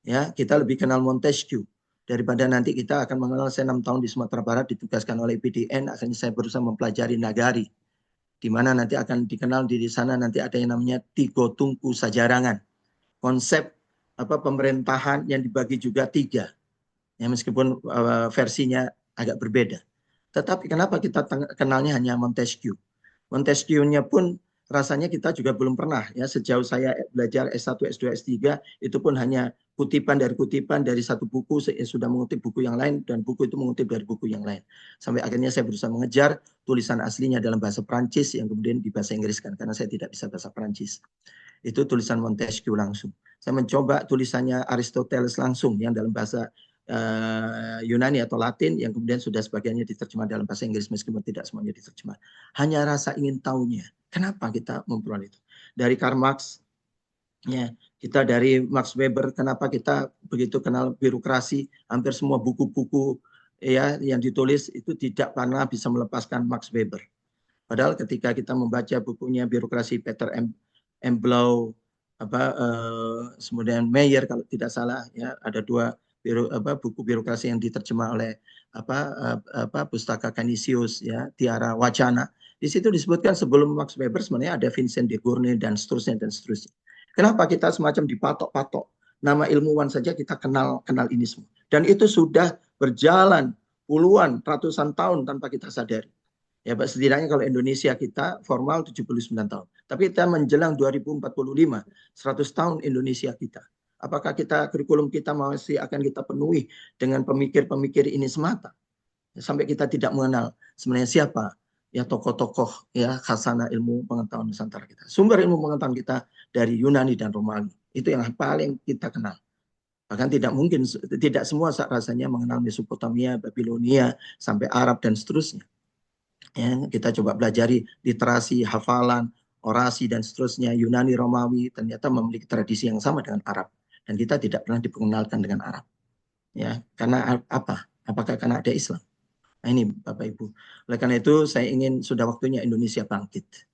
Ya, kita lebih kenal Montesquieu daripada nanti kita akan mengenal. Saya 6 tahun di Sumatera Barat ditugaskan oleh PDN, akhirnya saya berusaha mempelajari Nagari, di mana nanti akan dikenal di sana nanti ada yang namanya Tiga Tungku Sajarangan, konsep pemerintahan yang dibagi juga 3, ya meskipun versinya agak berbeda. Tetapi kenapa kita kenalnya hanya Montesquieu? Montesquieu-nya pun rasanya kita juga belum pernah, ya sejauh saya belajar S1, S2, S3 itu pun hanya kutipan dari satu buku. Saya sudah mengutip buku yang lain dan buku itu mengutip dari buku yang lain. Sampai akhirnya saya berusaha mengejar tulisan aslinya dalam bahasa Prancis yang kemudian dibahasa Inggriskan karena saya tidak bisa bahasa Prancis. Itu tulisan Montesquieu langsung. Saya mencoba tulisannya Aristoteles langsung yang dalam bahasa Yunani atau Latin yang kemudian sudah sebagiannya diterjemah dalam bahasa Inggris meskipun tidak semuanya diterjemah. Hanya rasa ingin tahunya. Kenapa kita memperoleh itu? Dari Karl Marx, ya, kita dari Max Weber, kenapa kita begitu kenal birokrasi? Hampir semua buku-buku ya yang ditulis itu tidak pernah bisa melepaskan Max Weber. Padahal ketika kita membaca bukunya birokrasi Peter M. Blau, kemudian Meyer kalau tidak salah, ya ada 2 buku birokrasi yang diterjemah oleh Pustaka Canisius, ya Tiara Wacana. Di situ disebutkan sebelum Max Weber sebenarnya ada Vincent de Gournay dan seterusnya dan seterusnya. Kenapa kita semacam dipatok-patok? Nama ilmuwan saja kita kenal ini semua. Dan itu sudah berjalan puluhan, ratusan tahun tanpa kita sadari. Ya, Pak, setidaknya kalau Indonesia kita formal 79 tahun. Tapi kita menjelang 2045, 100 tahun Indonesia kita. Apakah kurikulum kita masih akan kita penuhi dengan pemikir-pemikir ini semata? Sampai kita tidak mengenal sebenarnya siapa ya tokoh-tokoh ya khazanah ilmu pengetahuan Nusantara kita. Sumber ilmu pengetahuan kita dari Yunani dan Romawi. Itu yang paling kita kenal. Bahkan tidak semua rasanya mengenal Mesopotamia, Babilonia, sampai Arab dan seterusnya. Ya, kita coba pelajari literasi, hafalan, orasi dan seterusnya. Yunani, Romawi ternyata memiliki tradisi yang sama dengan Arab dan kita tidak pernah diperkenalkan dengan Arab. Ya, karena apa? Apakah karena ada Islam? Nah ini Bapak Ibu. Oleh karena itu saya ingin sudah waktunya Indonesia bangkit.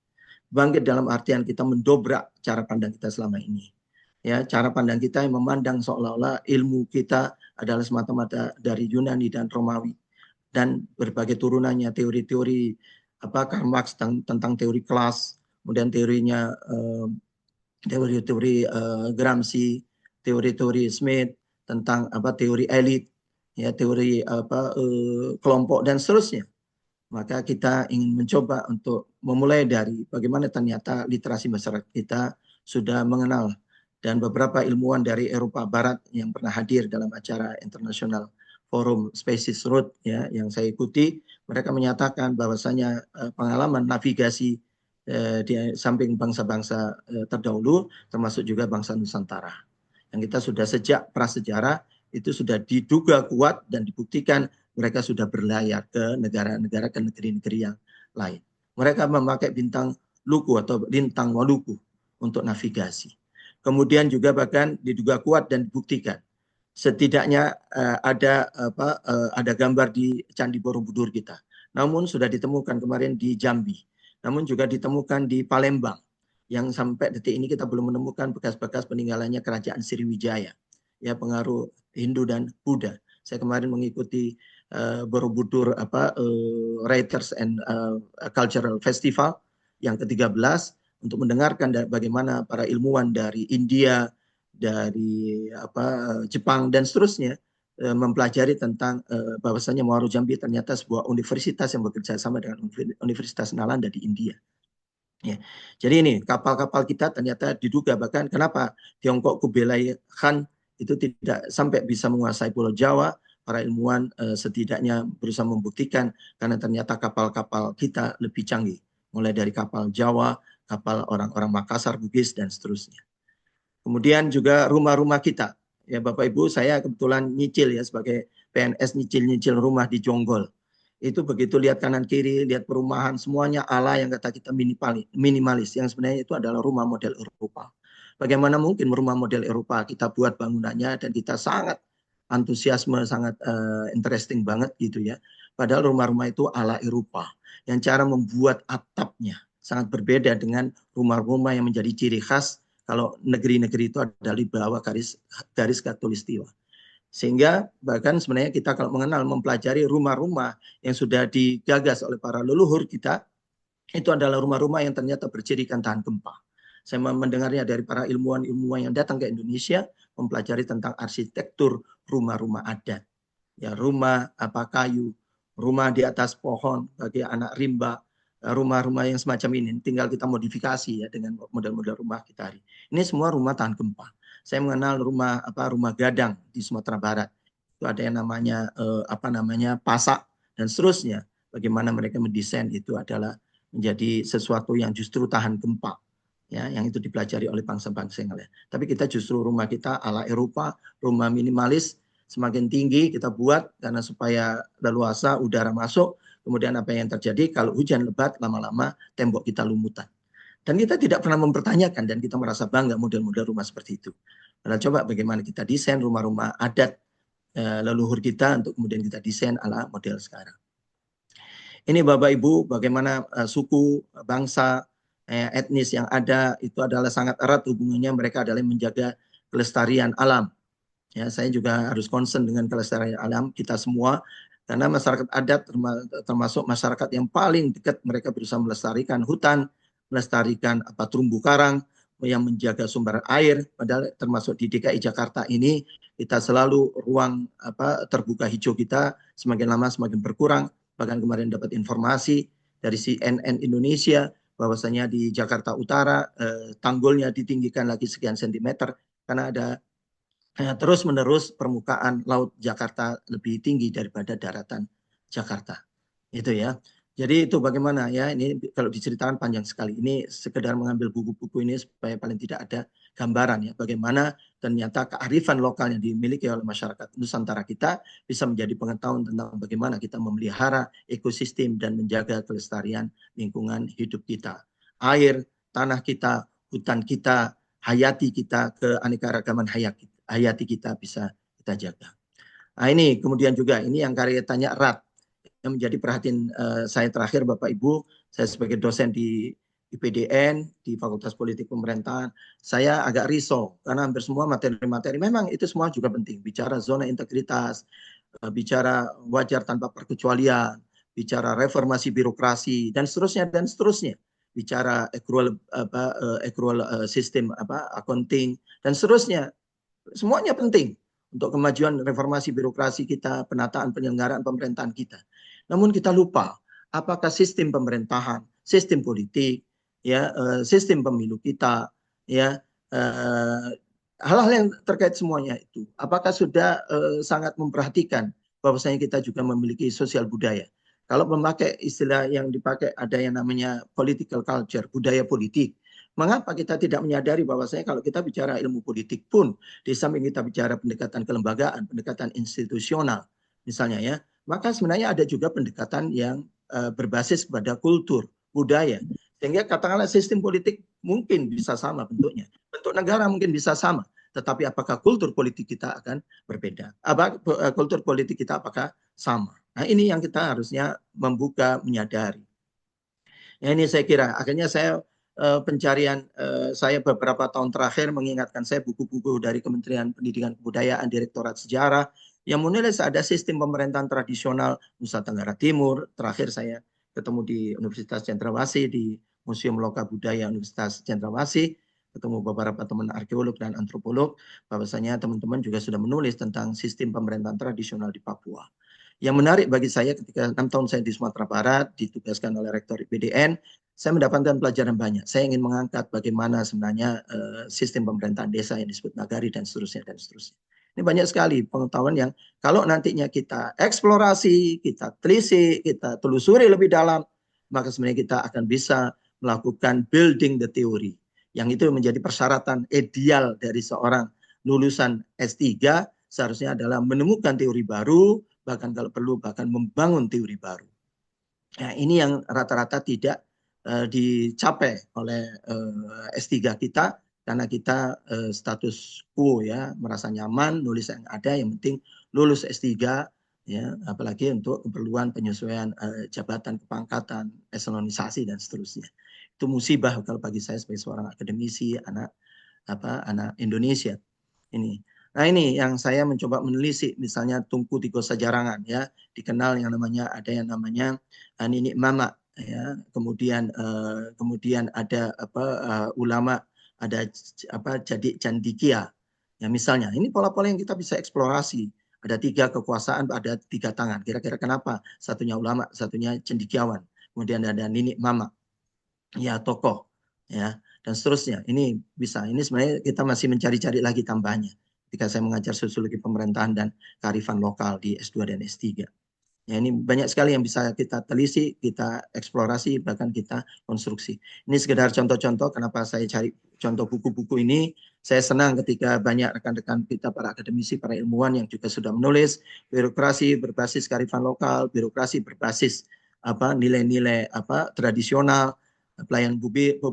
Bangkit dalam artian kita mendobrak cara pandang kita selama ini. Ya, cara pandang kita yang memandang seolah-olah ilmu kita adalah semata-mata dari Yunani dan Romawi dan berbagai turunannya, teori-teori Karl Marx tentang teori kelas, kemudian teorinya teori-teori Gramsci, teori-teori Smith tentang teori elit, ya teori kelompok dan seterusnya. Maka kita ingin mencoba untuk memulai dari bagaimana ternyata literasi masyarakat kita sudah mengenal, dan beberapa ilmuwan dari Eropa Barat yang pernah hadir dalam acara internasional Forum Species Route ya yang saya ikuti, mereka menyatakan bahwasanya pengalaman navigasi di samping bangsa-bangsa terdahulu termasuk juga bangsa Nusantara yang kita sudah sejak prasejarah itu sudah diduga kuat dan dibuktikan mereka sudah berlayar ke negara-negara, ke negeri-negeri yang lain. Mereka memakai bintang Luku atau lintang Waluku untuk navigasi. Kemudian juga bahkan diduga kuat dan dibuktikan setidaknya ada gambar di Candi Borobudur kita. Namun sudah ditemukan kemarin di Jambi. Namun juga ditemukan di Palembang. Yang sampai detik ini kita belum menemukan bekas-bekas peninggalannya kerajaan Sriwijaya. Ya, pengaruh Hindu dan Buddha. Saya kemarin mengikuti Borobudur Writers and Cultural Festival yang ke-13 untuk mendengarkan bagaimana para ilmuwan dari India, dari Jepang dan seterusnya mempelajari tentang bahwasanya Muaro Jambi ternyata sebuah universitas yang bekerja sama dengan Universitas Nalanda di India. Ya. Jadi ini kapal-kapal kita ternyata diduga bahkan kenapa Tiongkok Kublai Khan itu tidak sampai bisa menguasai Pulau Jawa. Para ilmuwan setidaknya berusaha membuktikan karena ternyata kapal-kapal kita lebih canggih. Mulai dari kapal Jawa, kapal orang-orang Makassar, Bugis dan seterusnya. Kemudian juga rumah-rumah kita. Ya Bapak Ibu, saya kebetulan nyicil ya sebagai PNS nyicil-nyicil rumah di Jonggol. Itu begitu lihat kanan kiri, lihat perumahan, semuanya ala yang kata kita minimalis, yang sebenarnya itu adalah rumah model Eropa. Bagaimana mungkin rumah model Eropa kita buat bangunannya dan kita sangat antusiasme, sangat interesting banget gitu ya. Padahal rumah-rumah itu ala Eropa, yang cara membuat atapnya sangat berbeda dengan rumah-rumah yang menjadi ciri khas kalau negeri-negeri itu adalah di bawah garis khatulistiwa. Sehingga bahkan sebenarnya kita kalau mengenal, mempelajari rumah-rumah yang sudah digagas oleh para leluhur kita, itu adalah rumah-rumah yang ternyata bercirikan tahan gempa. Saya mendengarnya dari para ilmuwan-ilmuwan yang datang ke Indonesia, mempelajari tentang arsitektur rumah-rumah adat. Ya, rumah kayu, rumah di atas pohon bagi anak rimba, rumah-rumah yang semacam ini tinggal kita modifikasi ya dengan model-model rumah kita hari. Ini semua rumah tahan gempa. Saya mengenal rumah gadang di Sumatera Barat. Itu ada yang namanya pasak dan seterusnya. Bagaimana mereka mendesain itu adalah menjadi sesuatu yang justru tahan gempa. Ya, yang itu dipelajari oleh bangsa-bangsa yang lain. Tapi kita justru rumah kita ala Eropa, rumah minimalis, semakin tinggi kita buat karena supaya leluasa udara masuk. Kemudian apa yang terjadi kalau hujan lebat, lama-lama tembok kita lumutan. Dan kita tidak pernah mempertanyakan dan kita merasa bangga model-model rumah seperti itu. Nah, coba bagaimana kita desain rumah-rumah adat leluhur kita untuk kemudian kita desain ala model sekarang. Ini Bapak Ibu, bagaimana suku, bangsa, etnis yang ada itu adalah sangat erat hubungannya. Mereka adalah yang menjaga kelestarian alam. Ya, saya juga harus concern dengan kelestarian alam kita semua, karena masyarakat adat termasuk masyarakat yang paling dekat, mereka berusaha melestarikan hutan, melestarikan terumbu karang, yang menjaga sumber air. Padahal termasuk di DKI Jakarta ini kita selalu ruang terbuka hijau kita semakin lama semakin berkurang. Bahkan kemarin dapat informasi dari CNN Indonesia bahwasanya di Jakarta Utara tanggulnya ditinggikan lagi sekian sentimeter karena ada terus-menerus permukaan laut Jakarta lebih tinggi daripada daratan Jakarta. Itu ya. Jadi itu bagaimana ya, ini kalau diceritakan panjang sekali. Ini sekedar mengambil buku-buku ini supaya paling tidak ada gambaran ya bagaimana ternyata kearifan lokal yang dimiliki oleh masyarakat Nusantara kita bisa menjadi pengetahuan tentang bagaimana kita memelihara ekosistem dan menjaga kelestarian lingkungan hidup kita. Air, tanah kita, hutan kita, hayati kita, keanekaragaman hayati kita bisa kita jaga. Nah ini kemudian juga ini yang kaitannya erat yang menjadi perhatian saya terakhir Bapak Ibu. Saya sebagai dosen di IPDN di Fakultas Politik Pemerintahan, saya agak risau karena hampir semua materi-materi memang itu semua juga penting. Bicara zona integritas, bicara wajar tanpa perkecualian, bicara reformasi birokrasi dan seterusnya dan seterusnya. Bicara accrual sistem accounting dan seterusnya. Semuanya penting untuk kemajuan reformasi birokrasi kita, penataan penyelenggaraan pemerintahan kita. Namun kita lupa apakah sistem pemerintahan, sistem politik, ya, sistem pemilu kita, ya, hal-hal yang terkait semuanya itu, apakah sudah sangat memperhatikan bahwasanya kita juga memiliki sosial budaya. Kalau memakai istilah yang dipakai ada yang namanya political culture, budaya politik. Mengapa kita tidak menyadari bahwasanya kalau kita bicara ilmu politik pun, di samping kita bicara pendekatan kelembagaan, pendekatan institusional, misalnya ya, maka sebenarnya ada juga pendekatan yang berbasis pada kultur, budaya. Sehingga katakanlah sistem politik mungkin bisa sama bentuknya. Bentuk negara mungkin bisa sama. Tetapi apakah kultur politik kita akan berbeda? Kultur politik kita apakah sama? Nah ini yang kita harusnya membuka, menyadari. Ya, ini saya kira, akhirnya saya pencarian saya beberapa tahun terakhir mengingatkan saya buku-buku dari Kementerian Pendidikan Kebudayaan, Direktorat Sejarah, yang menilai ada sistem pemerintahan tradisional Nusa Tenggara Timur. Terakhir saya ketemu di Universitas Cendrawasih, di Museum Loka Budaya Universitas Cendrawasih, ketemu beberapa teman arkeolog dan antropolog, bahwasanya teman-teman juga sudah menulis tentang sistem pemerintahan tradisional di Papua. Yang menarik bagi saya ketika 6 tahun saya di Sumatera Barat, ditugaskan oleh Rektor IPDN, saya mendapatkan pelajaran banyak. Saya ingin mengangkat bagaimana sebenarnya sistem pemerintahan desa yang disebut nagari dan seterusnya dan seterusnya. Ini banyak sekali pengetahuan yang kalau nantinya kita eksplorasi, kita telisik, kita telusuri lebih dalam, maka sebenarnya kita akan bisa melakukan building the theory. Yang itu menjadi persyaratan ideal dari seorang lulusan S3 seharusnya adalah menemukan teori baru, bahkan kalau perlu bahkan membangun teori baru. Nah, ini yang rata-rata tidak dicapai oleh S3 kita karena kita status quo ya, merasa nyaman nulis yang ada, yang penting lulus S3 ya, apalagi untuk keperluan penyesuaian jabatan, kepangkatan, eselonisasi dan seterusnya. Itu musibah kalau bagi saya sebagai seorang akademisi, anak Indonesia ini. Nah, ini yang saya mencoba menelisik, misalnya Tunku Tiko Sajarangan ya, dikenal yang namanya ada yang namanya Nini Mama ya, kemudian ada ulama, ada Jadi Candikia ya, misalnya ini pola-pola yang kita bisa eksplorasi. Ada 3 kekuasaan, ada 3 tangan. Kira-kira kenapa? Satunya ulama, satunya cendikiawan, kemudian ada Nini Mama ya, tokoh ya, dan seterusnya. Ini bisa, ini sebenarnya kita masih mencari-cari lagi tambahnya ketika saya mengajar sosiologi pemerintahan dan kearifan lokal di S2 dan S3. Ya, ini banyak sekali yang bisa kita telisik, kita eksplorasi, bahkan kita konstruksi. Ini sekedar contoh-contoh kenapa saya cari contoh buku-buku ini. Saya senang ketika banyak rekan-rekan kita, para akademisi, para ilmuwan yang juga sudah menulis birokrasi berbasis kearifan lokal, birokrasi berbasis nilai-nilai tradisional, pelayan publik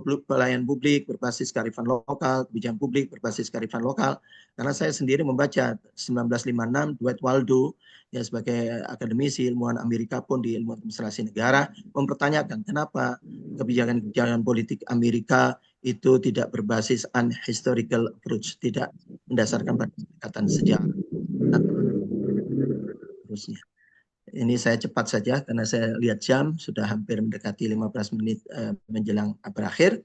berbasis kearifan lokal, kebijakan publik berbasis kearifan lokal. Karena saya sendiri membaca 1956 Dwight Waldo ya, sebagai akademisi ilmuwan Amerika pun di ilmu administrasi negara mempertanyakan kenapa kebijakan-kebijakan politik Amerika itu tidak berbasis unhistorical approach, tidak mendasarkan pada pendekatan sejarah. Terusnya. Ini saya cepat saja karena saya lihat jam sudah hampir mendekati 15 menit menjelang berakhir.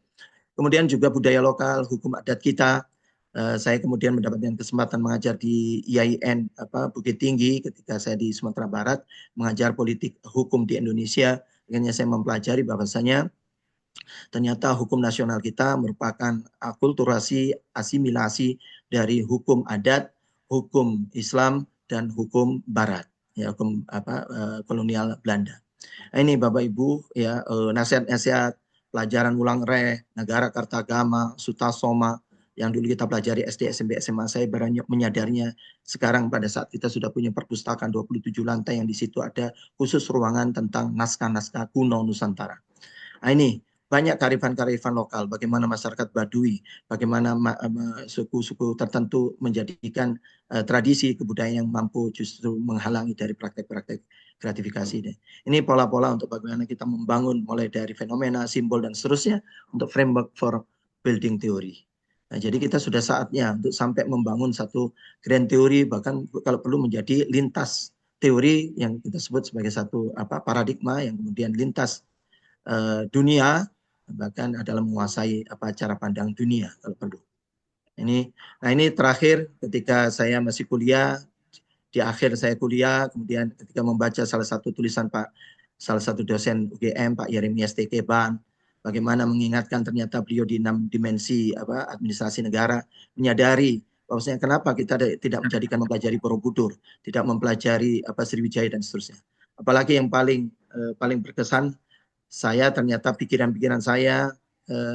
Kemudian juga budaya lokal, hukum adat kita. Saya kemudian mendapatkan kesempatan mengajar di IAIN Bukit Tinggi ketika saya di Sumatera Barat, mengajar politik hukum di Indonesia. Akhirnya saya mempelajari bahwasanya ternyata hukum nasional kita merupakan akulturasi, asimilasi dari hukum adat, hukum Islam, dan hukum Barat, ya, hukum kolonial Belanda. Nah, ini Bapak Ibu ya, nasihat-nasihat, pelajaran ulang re, negara Kartagama, Sutasoma, yang dulu kita pelajari SD, SMP, SMA, saya banyak menyadarinya sekarang pada saat kita sudah punya perpustakaan 27 lantai yang di situ ada khusus ruangan tentang naskah-naskah kuno Nusantara. Nah, ini banyak kearifan-kearifan lokal, bagaimana masyarakat Baduy, bagaimana suku-suku tertentu menjadikan tradisi kebudayaan yang mampu justru menghalangi dari praktek-praktek gratifikasi. Ini pola-pola untuk bagaimana kita membangun mulai dari fenomena, simbol, dan seterusnya untuk framework for building theory. Nah, jadi kita sudah saatnya untuk sampai membangun satu grand theory, bahkan kalau perlu menjadi lintas teori yang kita sebut sebagai satu paradigma yang kemudian lintas dunia, bahkan adalah menguasai cara pandang dunia kalau perlu. Nah ini terakhir ketika saya masih kuliah, di akhir saya kuliah, kemudian ketika membaca salah satu tulisan salah satu dosen UGM, Pak Yeremias T. Keban, bagaimana mengingatkan ternyata beliau di 6 dimensi administrasi negara, menyadari bahwasanya kenapa kita tidak menjadikan mempelajari Borobudur, tidak mempelajari Sriwijaya dan seterusnya. Apalagi yang paling berkesan, saya ternyata pikiran-pikiran saya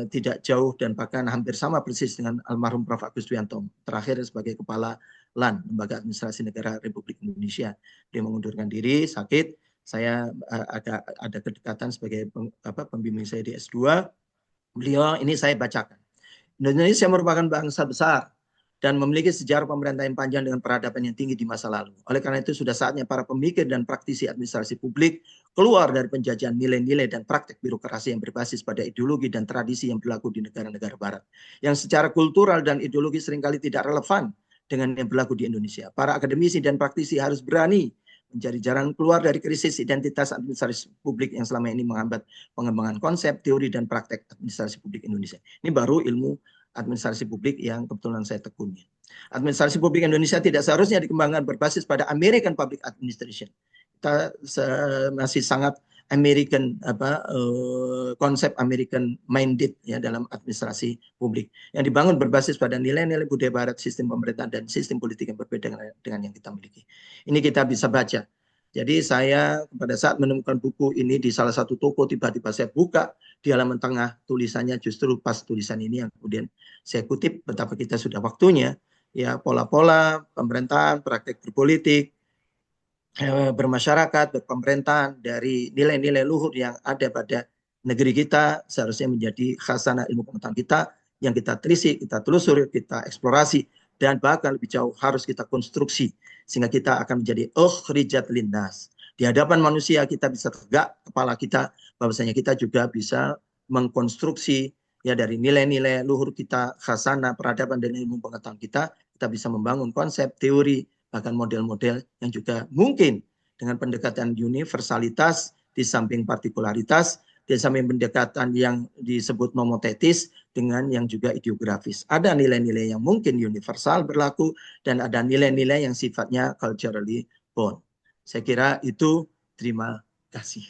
tidak jauh dan bahkan hampir sama persis dengan almarhum Prof. Agus Dwianto, terakhir sebagai Kepala LAN, Lembaga Administrasi Negara Republik Indonesia. Dia mengundurkan diri, sakit. Saya ada kedekatan sebagai pembimbing saya di S2. Beliau ini saya bacakan. Indonesia merupakan bangsa besar dan memiliki sejarah pemerintahan panjang dengan peradaban yang tinggi di masa lalu. Oleh karena itu sudah saatnya para pemikir dan praktisi administrasi publik keluar dari penjajahan nilai-nilai dan praktek birokrasi yang berbasis pada ideologi dan tradisi yang berlaku di negara-negara barat, yang secara kultural dan ideologi seringkali tidak relevan dengan yang berlaku di Indonesia. Para akademisi dan praktisi harus berani mencari jalan keluar dari krisis identitas administrasi publik yang selama ini menghambat pengembangan konsep, teori, dan praktek administrasi publik Indonesia. Ini baru ilmu administrasi publik yang kebetulan saya tekuni. Administrasi publik Indonesia tidak seharusnya dikembangkan berbasis pada American Public Administration. Kita masih sangat American konsep American minded ya dalam administrasi publik yang dibangun berbasis pada nilai-nilai budaya barat, sistem pemerintahan dan sistem politik yang berbeda dengan yang kita miliki. Ini kita bisa baca. Jadi saya pada saat menemukan buku ini di salah satu toko, tiba-tiba saya buka di halaman tengah tulisannya justru pas tulisan ini yang kemudian saya kutip, betapa kita sudah waktunya ya pola-pola pemerintahan, praktek berpolitik, bermasyarakat, berpemerintahan, dari nilai-nilai luhur yang ada pada negeri kita seharusnya menjadi khasanah ilmu pengetahuan kita yang kita telisik, kita telusuri, kita eksplorasi, dan bahkan lebih jauh harus kita konstruksi sehingga kita akan menjadi ukhrijat linnas. Di hadapan manusia kita bisa tegak kepala kita bahwasanya kita juga bisa mengkonstruksi ya dari nilai-nilai luhur kita, khasanah peradaban dan ilmu pengetahuan kita bisa membangun konsep, teori, bahkan model-model yang juga mungkin dengan pendekatan universalitas di samping partikularitas, di samping pendekatan yang disebut nomotetis dengan yang juga ideografis. Ada nilai-nilai yang mungkin universal berlaku dan ada nilai-nilai yang sifatnya culturally born. Saya kira itu. Terima kasih.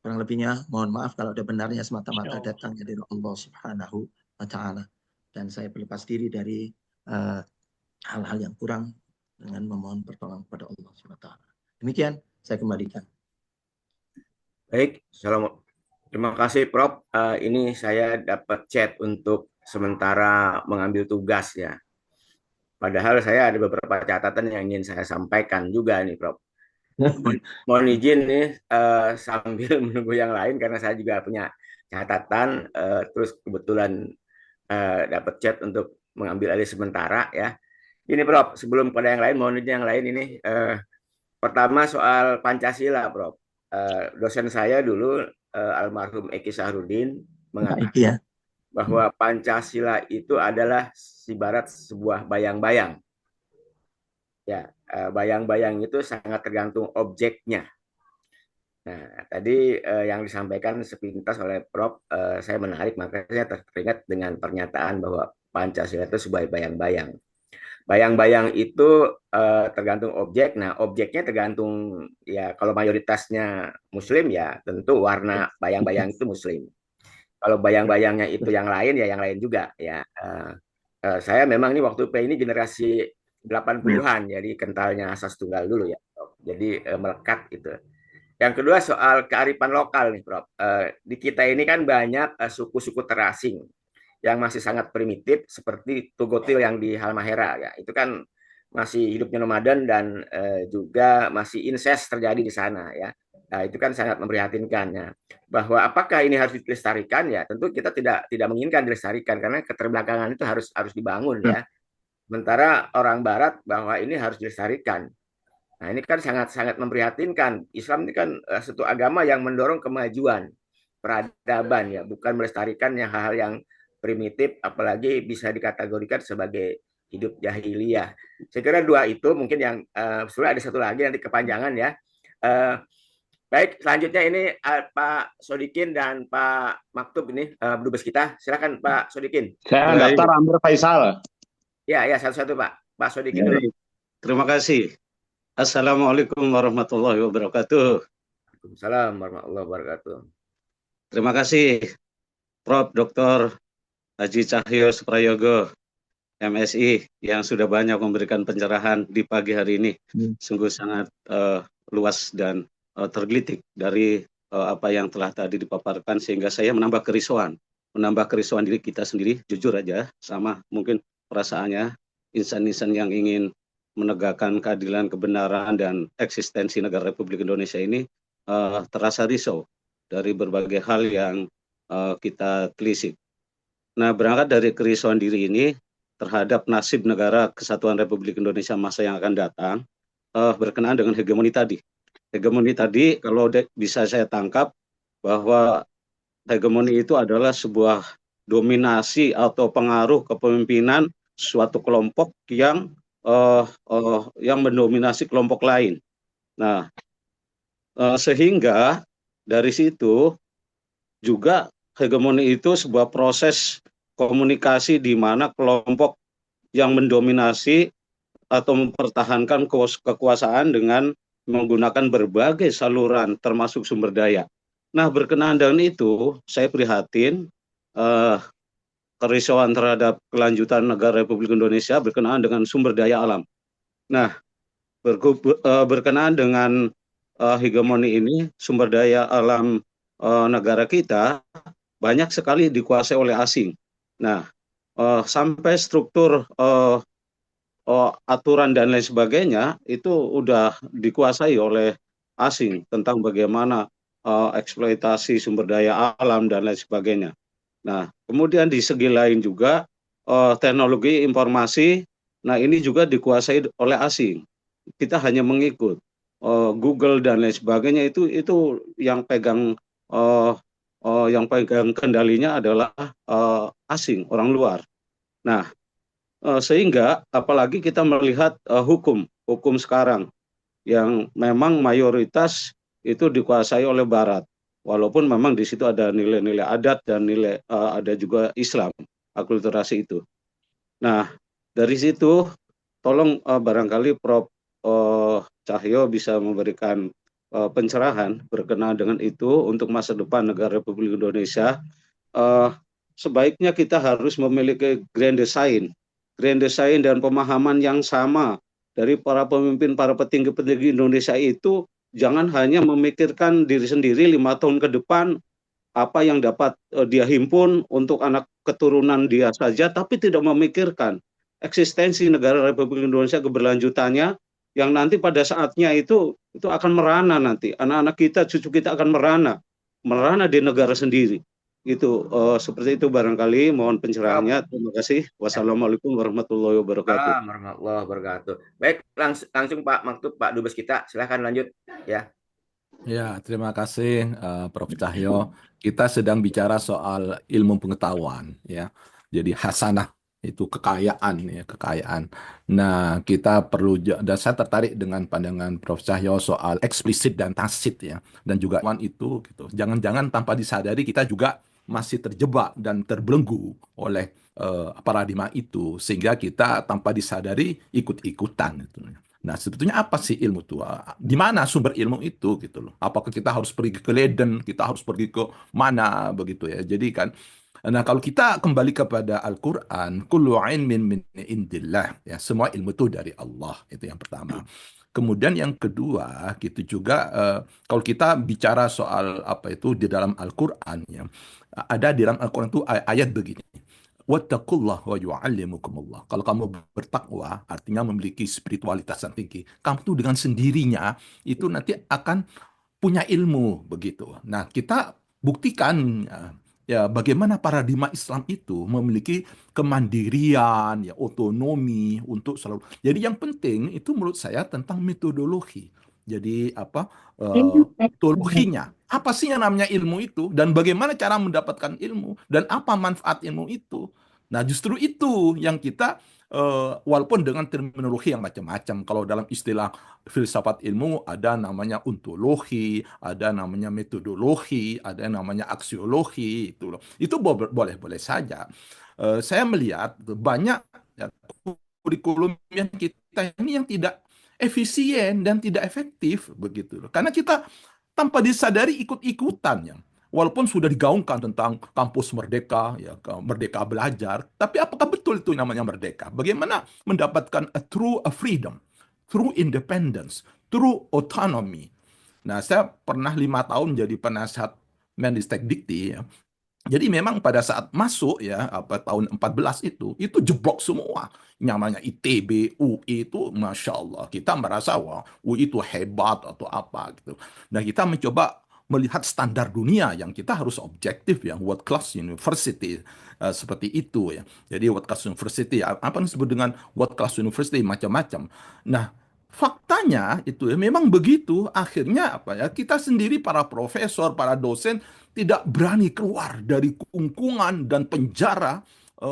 Kurang lebihnya mohon maaf kalau ada benarnya semata-mata datangnya dari Allah Subhanahu wa Ta'ala. Dan saya berlepas diri dari hal-hal yang kurang dengan memohon pertolongan kepada Allah SWT. Demikian, saya kembalikan. Baik, terima kasih Prof. Ini saya dapat chat untuk sementara mengambil tugas ya. Padahal saya ada beberapa catatan yang ingin saya sampaikan juga nih Prof. Mohon izin nih sambil menunggu yang lain karena saya juga punya catatan, terus kebetulan dapat chat untuk mengambil alih sementara ya. Ini Prof, sebelum pada yang lain, mohon izin yang lain ini. Pertama soal Pancasila, Prof. Dosen saya dulu, almarhum Eki Sahrudin, mengatakan bahwa Pancasila itu adalah ibarat sebuah bayang-bayang. Ya, bayang-bayang itu sangat tergantung objeknya. Nah, tadi yang disampaikan sepintas oleh Prof, saya menarik, makanya teringat dengan pernyataan bahwa Pancasila itu sebagai bayang-bayang. Bayang-bayang itu tergantung objek. Nah, objeknya tergantung ya kalau mayoritasnya Muslim ya tentu warna bayang-bayang itu Muslim. Kalau bayang-bayangnya itu yang lain ya yang lain juga ya. Saya memang ini waktu ini generasi 80-an jadi kentalnya asas tunggal dulu ya. Jadi melekat gitu. Yang kedua soal kearifan lokal nih, Prof. Di kita ini kan banyak suku-suku terasing yang masih sangat primitif seperti Tugotil yang di Halmahera ya. Itu kan masih hidupnya nomaden dan juga masih incest terjadi di sana ya. Nah, itu kan sangat memprihatinkan ya. Bahwa apakah ini harus dilestarikan ya? Tentu kita tidak menginginkan dilestarikan karena keterbelakangan itu harus dibangun ya. Sementara orang barat bahwa ini harus dilestarikan. Nah, ini kan sangat memprihatinkan. Islam ini kan satu agama yang mendorong kemajuan peradaban ya, bukan melestarikan yang hal-hal yang primitif, apalagi bisa dikategorikan sebagai hidup jahiliyah. Saya kira dua itu mungkin yang sebenarnya ada satu lagi nanti kepanjangan ya. Baik, selanjutnya ini Pak Sodikin dan Pak Maktub ini dubes kita. Silakan Pak Sodikin. Saya daftar Amir Faisal. Ya, satu-satu Pak. Pak Sodikin dulu. Terima kasih. Assalamualaikum warahmatullahi wabarakatuh. Waalaikumsalam warahmatullahi wabarakatuh. Terima kasih Prof. Dr. Haji Cahyo Suprayogo, MSI, yang sudah banyak memberikan pencerahan di pagi hari ini. Sungguh sangat luas dan tergelitik dari apa yang telah tadi dipaparkan, sehingga saya menambah kerisauan diri kita sendiri, jujur aja, sama mungkin perasaannya, insan-insan yang ingin menegakkan keadilan, kebenaran, dan eksistensi negara Republik Indonesia ini terasa risau dari berbagai hal yang kita telisik. Nah, berangkat dari kerisauan diri ini terhadap nasib negara kesatuan Republik Indonesia masa yang akan datang, berkenaan dengan hegemoni tadi. Hegemoni tadi, kalau bisa saya tangkap, bahwa hegemoni itu adalah sebuah dominasi atau pengaruh kepemimpinan suatu kelompok yang mendominasi kelompok lain. Nah, sehingga dari situ juga hegemoni itu sebuah proses komunikasi di mana kelompok yang mendominasi atau mempertahankan kekuasaan dengan menggunakan berbagai saluran termasuk sumber daya. Nah, berkenaan dengan itu, saya prihatin kerisauan terhadap kelanjutan negara Republik Indonesia berkenaan dengan sumber daya alam. Nah, berkenaan dengan hegemoni ini, sumber daya alam negara kita banyak sekali dikuasai oleh asing. Nah, sampai struktur aturan dan lain sebagainya itu udah dikuasai oleh asing tentang bagaimana eksploitasi sumber daya alam dan lain sebagainya. Nah, kemudian di segi lain juga teknologi informasi, nah ini juga dikuasai oleh asing. Kita hanya mengikut Google dan lain sebagainya itu yang pegang kendalinya adalah asing, orang luar. Nah, sehingga apalagi kita melihat hukum sekarang yang memang mayoritas itu dikuasai oleh Barat, walaupun memang di situ ada nilai-nilai adat dan ada juga Islam, akulturasi itu. Nah, dari situ tolong barangkali Prof. Cahyo bisa memberikan pencerahan berkenaan dengan itu untuk masa depan negara Republik Indonesia. Sebaiknya kita harus memiliki grand design dan pemahaman yang sama dari para pemimpin, para petinggi-petinggi Indonesia itu. Jangan hanya memikirkan diri sendiri 5 tahun ke depan, apa yang dapat dia himpun untuk anak keturunan dia saja, tapi tidak memikirkan eksistensi negara Republik Indonesia, keberlanjutannya, yang nanti pada saatnya itu akan merana nanti. Anak-anak kita, cucu kita akan merana di negara sendiri. Itu seperti itu barangkali, mohon pencerahannya. Terima kasih. Wassalamualaikum warahmatullahi wabarakatuh. Warahmatullahi wabarakatuh. Baik, langsung Pak Maktub, Pak Dubes kita, silahkan lanjut ya. Ya, terima kasih Prof. Cahyo. Kita sedang bicara soal ilmu pengetahuan, ya. Jadi hasanah itu kekayaan, ya, kekayaan. Nah, kita perlu, dan saya tertarik dengan pandangan Prof. Cahyo soal eksplisit dan tacit, ya, dan juga itu, gitu. Jangan-jangan tanpa disadari kita juga masih terjebak dan terbelenggu oleh paradigma itu, sehingga kita tanpa disadari ikut-ikutan, gitu. Nah, sebetulnya apa sih ilmu itu? Di mana sumber ilmu itu gitu loh? Apakah kita harus pergi ke Leiden, kita harus pergi ke mana begitu ya? Jadi kan, nah kalau kita kembali kepada Al-Qur'an, kullu ilmin min indillah, ya, semua ilmu itu dari Allah, itu yang pertama. Kemudian yang kedua, gitu juga kalau kita bicara soal apa itu di dalam Al-Qur'an, ya, ada di dalam Al-Qur'an itu ayat begini. Wattaqullah wa yu'allimukumullah. Kalau kamu bertakwa, artinya memiliki spiritualitas yang tinggi. Kamu tuh dengan sendirinya itu nanti akan punya ilmu begitu. Nah, kita buktikan ya bagaimana paradigma Islam itu memiliki kemandirian, ya otonomi untuk selalu. Jadi yang penting itu menurut saya tentang metodologi. Jadi apa metodologinya? Apa sih yang namanya ilmu itu dan bagaimana cara mendapatkan ilmu dan apa manfaat ilmu itu? Nah, justru itu yang kita walaupun dengan terminologi yang macam-macam. Kalau dalam istilah filsafat ilmu ada namanya ontologi, ada namanya metodologi, ada namanya aksiologi itu loh. Itu boleh-boleh saja. Saya melihat banyak ya, kurikulum yang kita ini yang tidak efisien dan tidak efektif begitu loh. Karena kita tanpa disadari ikut-ikutan yang walaupun sudah digaungkan tentang kampus merdeka, ya merdeka belajar, tapi apakah betul itu namanya merdeka? Bagaimana mendapatkan a true freedom, true independence, true autonomy? Nah, saya pernah 5 tahun jadi penasihat Mendiktek Dikti, ya. Jadi memang pada saat masuk ya apa tahun 14 itu jeblok semua. Yang namanya ITB, UI itu Masya Allah. Kita merasa wah UI itu hebat atau apa gitu. Nah kita mencoba melihat standar dunia yang kita harus objektif ya. World class university seperti itu ya. Jadi world class university apa yang disebut dengan world class university macam-macam. Nah faktanya itu ya memang begitu. Akhirnya apa ya kita sendiri para profesor, para dosen tidak berani keluar dari kungkungan dan penjara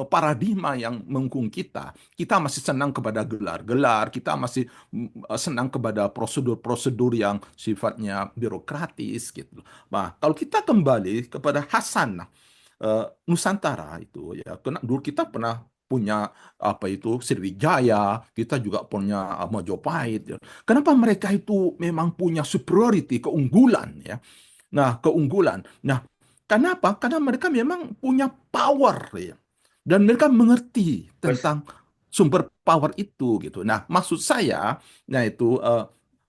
paradigma yang mengkung kita. Kita masih senang kepada gelar-gelar, kita masih senang kepada prosedur-prosedur yang sifatnya birokratis gitu. Nah, kalau kita kembali kepada hasanah Nusantara itu ya, dulu kita pernah punya apa itu Sriwijaya, kita juga punya Majapahit. Ya. Kenapa mereka itu memang punya superiority, keunggulan ya? Nah, keunggulan. Nah, kenapa? Karena mereka memang punya power ya. Dan mereka mengerti tentang sumber power itu gitu. Nah, maksud saya, nah itu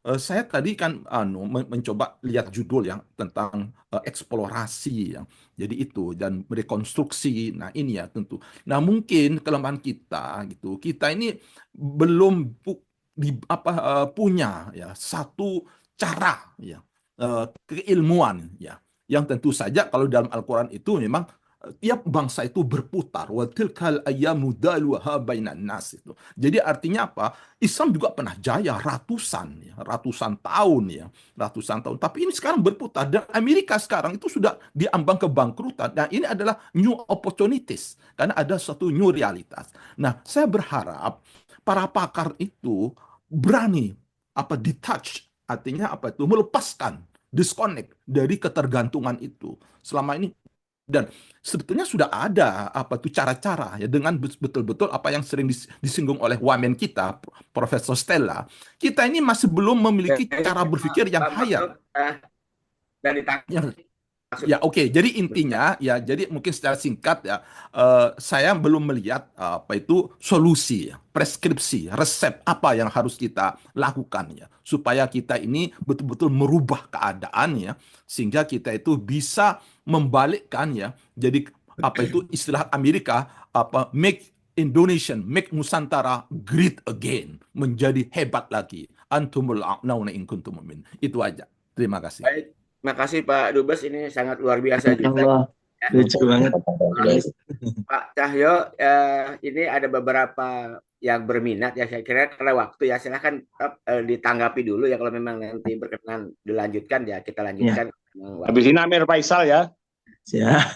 Saya tadi kan mencoba lihat judul yang tentang eksplorasi yang jadi itu dan rekonstruksi. Nah, ini ya tentu. Nah, mungkin kelemahan kita gitu. Kita ini belum punya ya satu cara ya keilmuan ya yang tentu saja kalau dalam Al-Qur'an itu memang tiap bangsa itu berputar. Wa tilkal ayyamu daluha bainan nas itu. Jadi artinya apa? Islam juga pernah jaya ratusan tahun ya, ratusan tahun. Tapi ini sekarang berputar dan Amerika sekarang itu sudah diambang kebangkrutan. Dan ini adalah new opportunities karena ada suatu new realitas. Nah, saya berharap para pakar itu berani detach, artinya apa itu melepaskan, disconnect dari ketergantungan itu. Selama ini dan sebetulnya sudah ada cara-cara ya dengan betul-betul apa yang sering disinggung oleh wamen kita Profesor Stella. Kita ini masih belum memiliki cara berpikir yang hayat. Dan ditangkap. Ya, oke. Jadi intinya ya, jadi mungkin secara singkat ya, saya belum melihat solusi, preskripsi, resep apa yang harus kita lakukan ya, supaya kita ini betul-betul merubah keadaan ya, sehingga kita itu bisa membalikkan ya. Jadi istilah Amerika make Indonesian, make Nusantara great again, menjadi hebat lagi. Antumul a'nauna in kuntum mu'min. Itu aja. Terima kasih. Baik. Terima kasih Pak Dubes, ini sangat luar biasa juga. Lucu banget. Pak Cahyo, ini ada beberapa yang berminat ya, saya kira karena waktu ya, silahkan ditanggapi dulu ya, kalau memang nanti berkenan dilanjutkan ya kita lanjutkan. Ya. Habis ini Amir Faisal ya. Ya.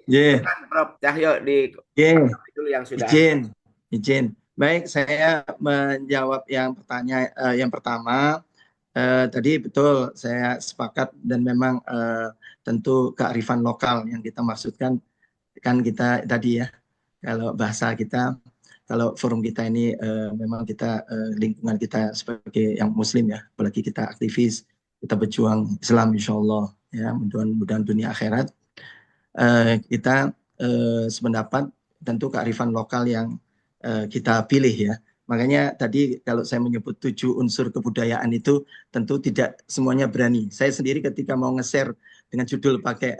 Yeah. Prof Cahyo dulu yang sudah. Izin. Baik, saya menjawab yang pertama. Tadi betul saya sepakat dan memang tentu kearifan lokal yang kita maksudkan kan kita tadi ya, kalau bahasa kita, kalau forum kita ini memang kita lingkungan kita sebagai yang muslim ya, apalagi kita aktivis, kita berjuang Islam insyaallah ya, mudah-mudahan dunia akhirat, kita sependapat tentu kearifan lokal yang kita pilih ya. Makanya tadi kalau saya menyebut 7 unsur kebudayaan itu tentu tidak semuanya berani. Saya sendiri ketika mau nge-share dengan judul pakai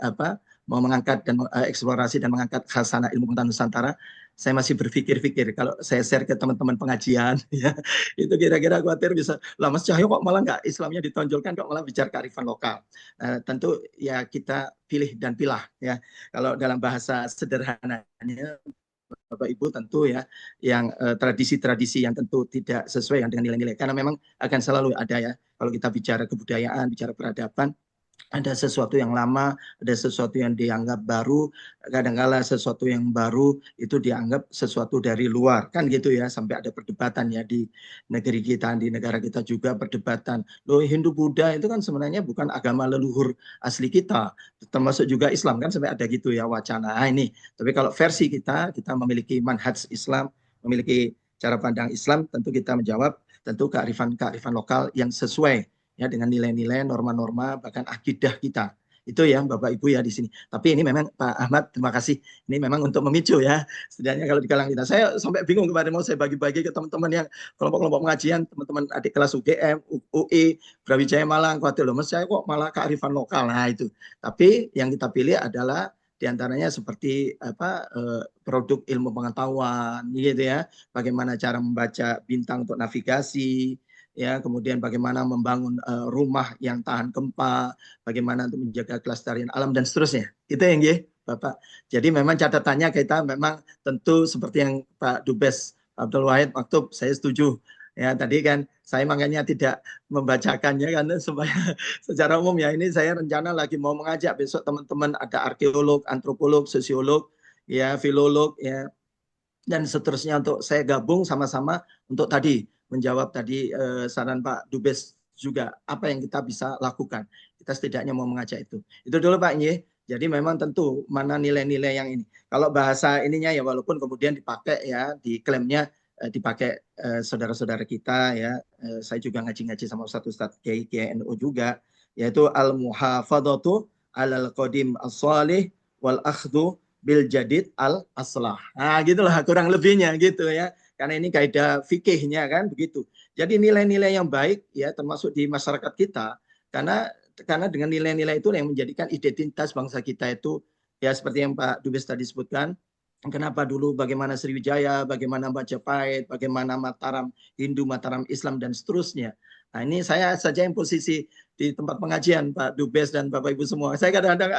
mau mengangkat dan eksplorasi dan mengangkat khasanah ilmu pengetahuan Nusantara, saya masih berpikir-pikir kalau saya share ke teman-teman pengajian ya, itu kira-kira khawatir bisa, lah Mas Cahyo kok malah nggak Islamnya ditonjolkan, kok malah bicara kearifan lokal. Tentu ya kita pilih dan pilah ya. Kalau dalam bahasa sederhananya Bapak Ibu tentu ya, yang tradisi-tradisi yang tentu tidak sesuai dengan nilai-nilai, karena memang akan selalu ada ya, kalau kita bicara kebudayaan, bicara peradaban, ada sesuatu yang lama, ada sesuatu yang dianggap baru, kadang-kala sesuatu yang baru itu dianggap sesuatu dari luar, kan gitu ya, sampai ada perdebatan ya di negeri kita, di negara kita juga perdebatan. Loh, Hindu Buddha itu kan sebenarnya bukan agama leluhur asli kita, termasuk juga Islam kan sampai ada gitu ya wacana. Nah, ini, tapi kalau versi kita memiliki manhaj Islam, memiliki cara pandang Islam, tentu kita menjawab tentu kearifan lokal yang sesuai ya dengan nilai-nilai, norma-norma, bahkan akidah kita. Itu ya Bapak Ibu ya di sini. Tapi ini memang Pak Ahmad, terima kasih. Ini memang untuk memicu ya. Setidaknya kalau di kalangan kita. Saya sampai bingung kemarin mau saya bagi-bagi ke teman-teman yang kelompok-kelompok pengajian, teman-teman adik kelas UGM, UI, Brawijaya Malang, khawatir loh, Mas saya kok malah kearifan lokal. Nah itu. Tapi yang kita pilih adalah diantaranya seperti produk ilmu pengetahuan gitu ya. Bagaimana cara membaca bintang untuk navigasi, ya, kemudian bagaimana membangun rumah yang tahan gempa, bagaimana untuk menjaga kelestarian alam dan seterusnya. Itu yang Bapak. Jadi memang catatannya kita memang tentu seperti yang Pak Dubes Abdul Wahid Maktub, saya setuju. Ya, tadi kan saya makanya tidak membacakannya karena supaya secara umum ya, ini saya rencana lagi mau mengajak besok teman-teman, ada arkeolog, antropolog, sosiolog, ya, filolog ya, dan seterusnya untuk saya gabung sama-sama untuk tadi menjawab tadi saran Pak Dubes juga, apa yang kita bisa lakukan. Kita setidaknya mau mengajak itu. Itu dulu Pak Nye. Jadi memang tentu mana nilai-nilai yang ini. Kalau bahasa ininya ya walaupun kemudian dipakai ya, diklaimnya dipakai saudara-saudara kita ya. Saya juga ngaji-ngaji sama satu Ustadz Kiai NU juga, yaitu al-muhafadhatu alal qadim as-salih wal akhdhu bil jadid al aslah. Nah, gitulah kurang lebihnya gitu ya. karena ini kaidah fikihnya kan begitu. Jadi nilai-nilai yang baik ya termasuk di masyarakat kita, karena dengan nilai-nilai itu yang menjadikan identitas bangsa kita itu ya seperti yang Pak Dubes tadi sebutkan. Kenapa dulu bagaimana Sriwijaya, bagaimana Majapahit, bagaimana Mataram Hindu, Mataram Islam dan seterusnya. Nah, ini saya saja yang posisi di tempat pengajian Pak Dubes dan Bapak Ibu semua. Saya kadang-kadang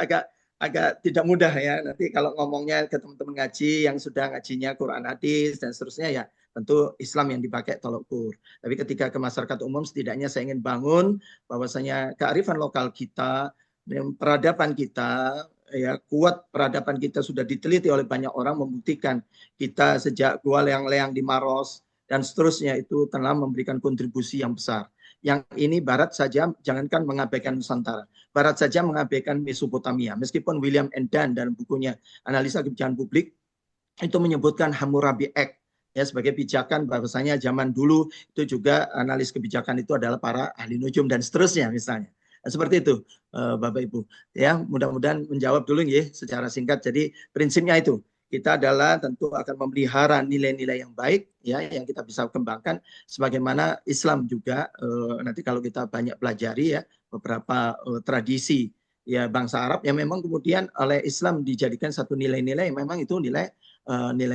agak tidak mudah ya. Nanti kalau ngomongnya ke teman-teman ngaji yang sudah ngajinya Quran hadis dan seterusnya ya tentu Islam yang dipakai tolok ukur. Tapi ketika ke masyarakat umum setidaknya saya ingin bangun bahwasanya kearifan lokal kita dan peradaban kita ya kuat, peradaban kita sudah diteliti oleh banyak orang membuktikan kita sejak gua leang-leang di Maros dan seterusnya itu telah memberikan kontribusi yang besar. Yang ini Barat saja jangankan mengabaikan Nusantara, Barat saja mengabaikan Mesopotamia. Meskipun William N. Dunn dalam bukunya Analisa Kebijakan Publik itu menyebutkan Hammurabi Act ya sebagai pijakan bahwasanya zaman dulu itu juga analis kebijakan itu adalah para ahli nujum dan seterusnya misalnya. Nah, seperti itu Bapak Ibu ya, mudah-mudahan menjawab dulu ya secara singkat. Jadi prinsipnya itu kita adalah tentu akan memelihara nilai-nilai yang baik ya yang kita bisa kembangkan sebagaimana Islam juga nanti kalau kita banyak pelajari ya beberapa tradisi ya bangsa Arab yang memang kemudian oleh Islam dijadikan satu nilai-nilai yang memang itu nilai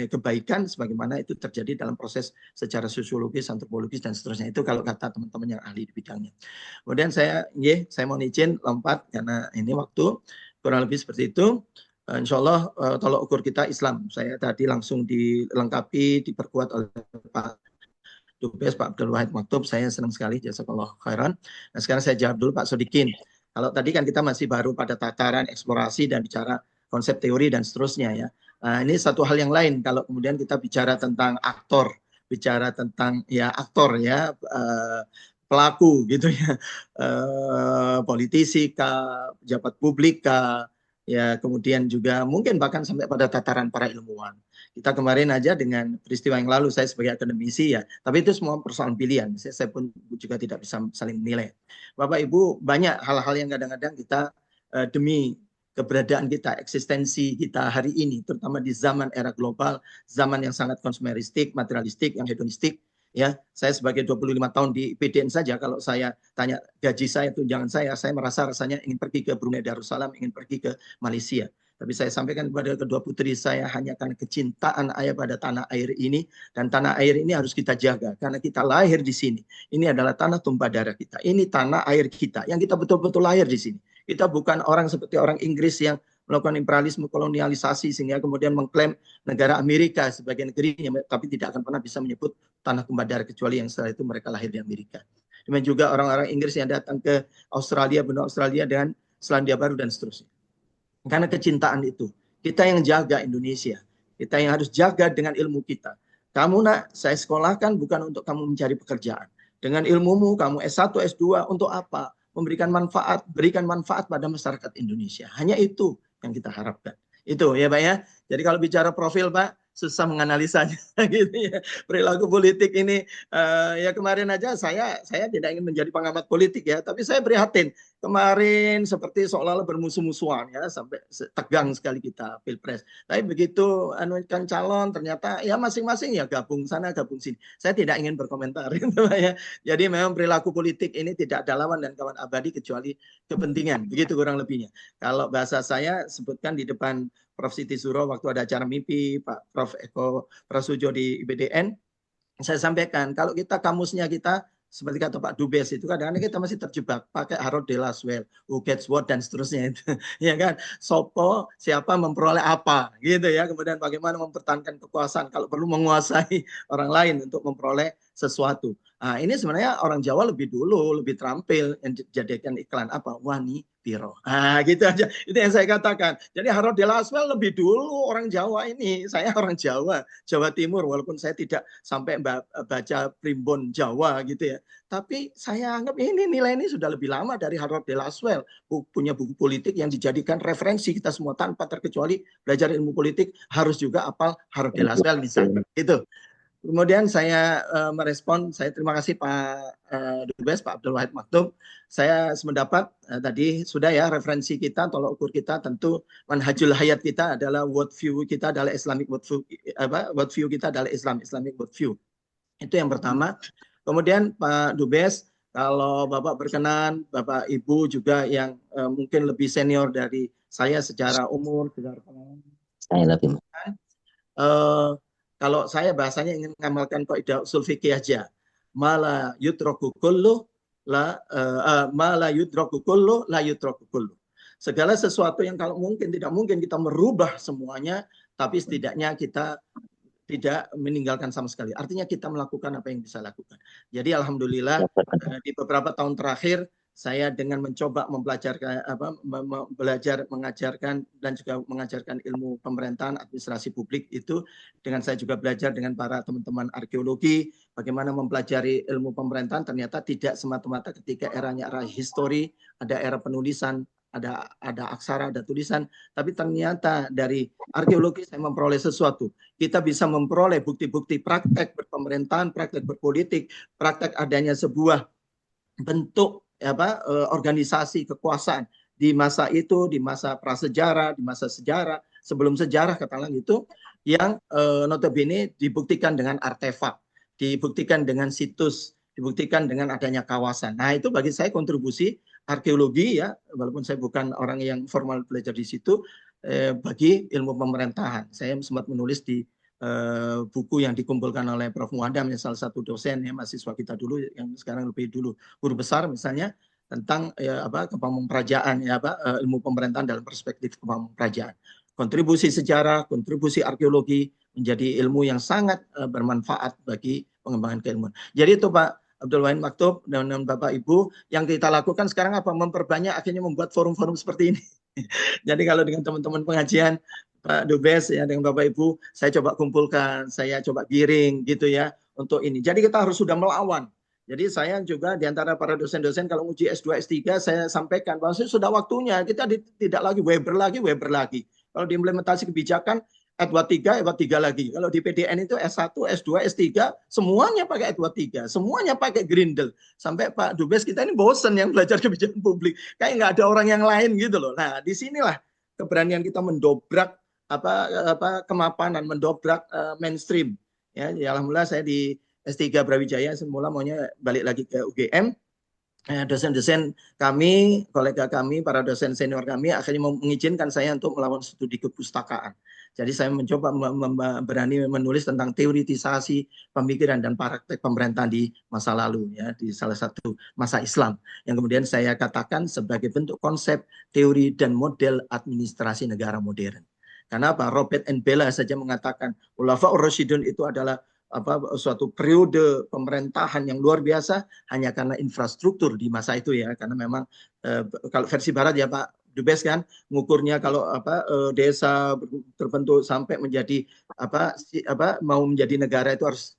kebaikan sebagaimana itu terjadi dalam proses secara sosiologis, antropologis dan seterusnya. Itu kalau kata teman-teman yang ahli di bidangnya. Kemudian saya mohon izin lompat karena ini waktu kurang lebih seperti itu. Insya Allah tolok ukur kita Islam. Saya tadi langsung dilengkapi, diperkuat oleh Pak Dubes, Pak Abdul Wahid Maktub. Saya senang sekali, jazakallah khairan. Nah sekarang saya jawab dulu Pak Sodikin. Kalau tadi kan kita masih baru pada tataran eksplorasi dan bicara konsep teori dan seterusnya ya. Nah, ini satu hal yang lain kalau kemudian kita bicara tentang aktor, bicara tentang ya aktor ya pelaku gitu ya, politisi kah, pejabat publik kah, ya kemudian juga mungkin bahkan sampai pada tataran para ilmuwan. Kita kemarin aja dengan peristiwa yang lalu saya sebagai akademisi ya, tapi itu semua persoalan pilihan. Saya pun juga tidak bisa saling menilai. Bapak Ibu banyak hal-hal yang kadang-kadang kita demi keberadaan kita, eksistensi kita hari ini, terutama di zaman era global, zaman yang sangat konsumeristik, materialistik, yang hedonistik, ya. Saya sebagai 25 tahun di PDN saja, kalau saya tanya gaji saya, tunjangan saya merasa rasanya ingin pergi ke Brunei Darussalam, ingin pergi ke Malaysia. Tapi saya sampaikan kepada kedua putri saya hanya karena kecintaan ayah pada tanah air ini, dan tanah air ini harus kita jaga karena kita lahir di sini. Ini adalah tanah tumpah darah kita. Ini tanah air kita yang kita betul-betul lahir di sini. Kita bukan orang seperti orang Inggris yang melakukan imperialisme, kolonialisasi sehingga kemudian mengklaim negara Amerika sebagai negerinya, tapi tidak akan pernah bisa menyebut tanah tumpah darah kecuali yang setelah itu mereka lahir di Amerika. Demikian juga orang-orang Inggris yang datang ke Australia, benua Australia dan Selandia Baru dan seterusnya. Karena kecintaan itu, kita yang jaga Indonesia, kita yang harus jaga dengan ilmu kita. Kamu nak, saya sekolahkan bukan untuk kamu mencari pekerjaan. Dengan ilmumu, kamu S1, S2, untuk apa? Memberikan manfaat, berikan manfaat pada masyarakat Indonesia. Hanya itu yang kita harapkan. Itu ya Pak ya. Jadi kalau bicara profil Pak, susah menganalisanya gitu ya. Perilaku politik ini ya kemarin aja saya tidak ingin menjadi pengamat politik ya, tapi saya prihatin kemarin seperti seolah-olah bermusuh-musuhan ya, sampai tegang sekali kita Pilpres. Tapi begitu anukan calon ternyata ya masing-masing ya gabung sana gabung sini. Saya tidak ingin berkomentar gitu ya. Jadi memang perilaku politik ini tidak ada lawan dan kawan abadi kecuali kepentingan. Begitu kurang lebihnya. Kalau bahasa saya sebutkan di depan Prof. Siti Zuro waktu ada acara mimpi Pak Prof. Eko Prasojo di IBDN, saya sampaikan kalau kita kamusnya kita seperti kata Pak Dubes itu kadang-kadang kita masih terjebak pakai Harold de Laswell, who gets what dan seterusnya itu, ya kan? Sopo siapa memperoleh apa, gitu ya. Kemudian bagaimana mempertahankan kekuasaan kalau perlu menguasai orang lain untuk memperoleh sesuatu. Nah, ini sebenarnya orang Jawa lebih dulu, lebih terampil yang dijadikan iklan apa? Wani Piro. Nah, gitu aja. Itu yang saya katakan. Jadi Harold de Laswell lebih dulu orang Jawa ini. Saya orang Jawa, Jawa Timur, walaupun saya tidak sampai baca primbon Jawa gitu ya. Tapi saya anggap ini nilai ini sudah lebih lama dari Harold de Laswell. Punya buku politik yang dijadikan referensi kita semua tanpa terkecuali belajar ilmu politik harus juga hafal Harold de Laswell misalnya. Itu. Kemudian saya merespon, saya terima kasih Pak Dubes, Pak Abdul Wahid Maktub. Saya sependapat tadi sudah ya referensi kita, tolok ukur kita tentu manhajul hayat kita adalah world view kita adalah Islamic world view, world view kita adalah Islamic world view. Itu yang pertama. Kemudian Pak Dubes, kalau Bapak berkenan, Bapak Ibu juga yang mungkin lebih senior dari saya secara umur, secara pengalaman. Saya lebih. Kalau saya bahasanya ingin mengamalkan kaidah usul fikih aja. Mala yutroku kullu la mala yutroku kullu la yutroku kullu. Segala sesuatu yang kalau mungkin tidak mungkin kita merubah semuanya, tapi setidaknya kita tidak meninggalkan sama sekali. Artinya kita melakukan apa yang bisa lakukan. Jadi alhamdulillah di beberapa tahun terakhir saya dengan mencoba mempelajarkan belajar mengajarkan dan juga mengajarkan ilmu pemerintahan administrasi publik itu, dengan saya juga belajar dengan para teman-teman arkeologi bagaimana mempelajari ilmu pemerintahan. Ternyata tidak semata-mata ketika eranya era histori, ada era penulisan, ada aksara, ada tulisan, tapi ternyata dari arkeologi saya memperoleh sesuatu. Kita bisa memperoleh bukti-bukti praktek berpemerintahan, praktek berpolitik, praktek adanya sebuah bentuk organisasi kekuasaan di masa itu, di masa prasejarah, di masa sejarah, sebelum sejarah katakanlah gitu, yang notabene dibuktikan dengan artefak, dibuktikan dengan situs, dibuktikan dengan adanya kawasan. Nah, itu bagi saya kontribusi arkeologi ya, walaupun saya bukan orang yang formal belajar di situ, bagi ilmu pemerintahan. Saya sempat menulis di buku yang dikumpulkan oleh Prof. Muadam, salah satu dosen ya, mahasiswa kita dulu yang sekarang lebih dulu guru besar misalnya, tentang kepemimperajaan ilmu pemerintahan dalam perspektif kepemimperajaan. Kontribusi sejarah, kontribusi arkeologi menjadi ilmu yang sangat bermanfaat bagi pengembangan keilmuan. Jadi itu Pak Abdul Wahid Maktub dan Bapak Ibu, yang kita lakukan sekarang apa? Memperbanyak, akhirnya membuat forum-forum seperti ini. Jadi kalau dengan teman-teman pengajian Pak Dubes ya, dengan Bapak Ibu, saya coba kumpulkan, saya coba giring gitu ya untuk ini. Jadi kita harus sudah melawan. Jadi saya juga di antara para dosen-dosen kalau uji S2, S3 saya sampaikan bahwa sudah waktunya kita tidak lagi Weber lagi. Kalau diimplementasi kebijakan S23 lagi. Kalau di PDN itu S1, S2, S3 semuanya pakai S23, semuanya pakai Grindel. Sampai Pak Dubes kita ini bosen yang belajar kebijakan publik. Kayak nggak ada orang yang lain gitu loh. Nah, disinilah keberanian kita mendobrak kemapanan, mendobrak mainstream. Ya, alhamdulillah saya di S3 Brawijaya semula maunya balik lagi ke UGM. Dosen-dosen kami, kolega kami, para dosen senior kami akhirnya mengizinkan saya untuk melakukan studi kepustakaan. Jadi saya mencoba berani menulis tentang teoritisasi pemikiran dan praktek pemerintahan di masa lalu ya, di salah satu masa Islam yang kemudian saya katakan sebagai bentuk konsep, teori dan model administrasi negara modern. Karena apa? Robert N. Bella saja mengatakan Khulafaur Rasyidun itu adalah suatu periode pemerintahan yang luar biasa hanya karena infrastruktur di masa itu ya, karena memang kalau versi barat ya Pak Dubes kan ngukurnya kalau desa terbentuk sampai menjadi mau menjadi negara itu harus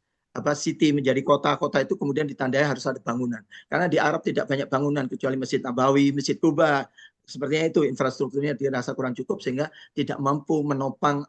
city menjadi kota itu kemudian ditandai harus ada bangunan, karena di Arab tidak banyak bangunan kecuali Masjid Nabawi, Masjid Kuba. Sepertinya itu infrastrukturnya dirasa kurang cukup sehingga tidak mampu menopang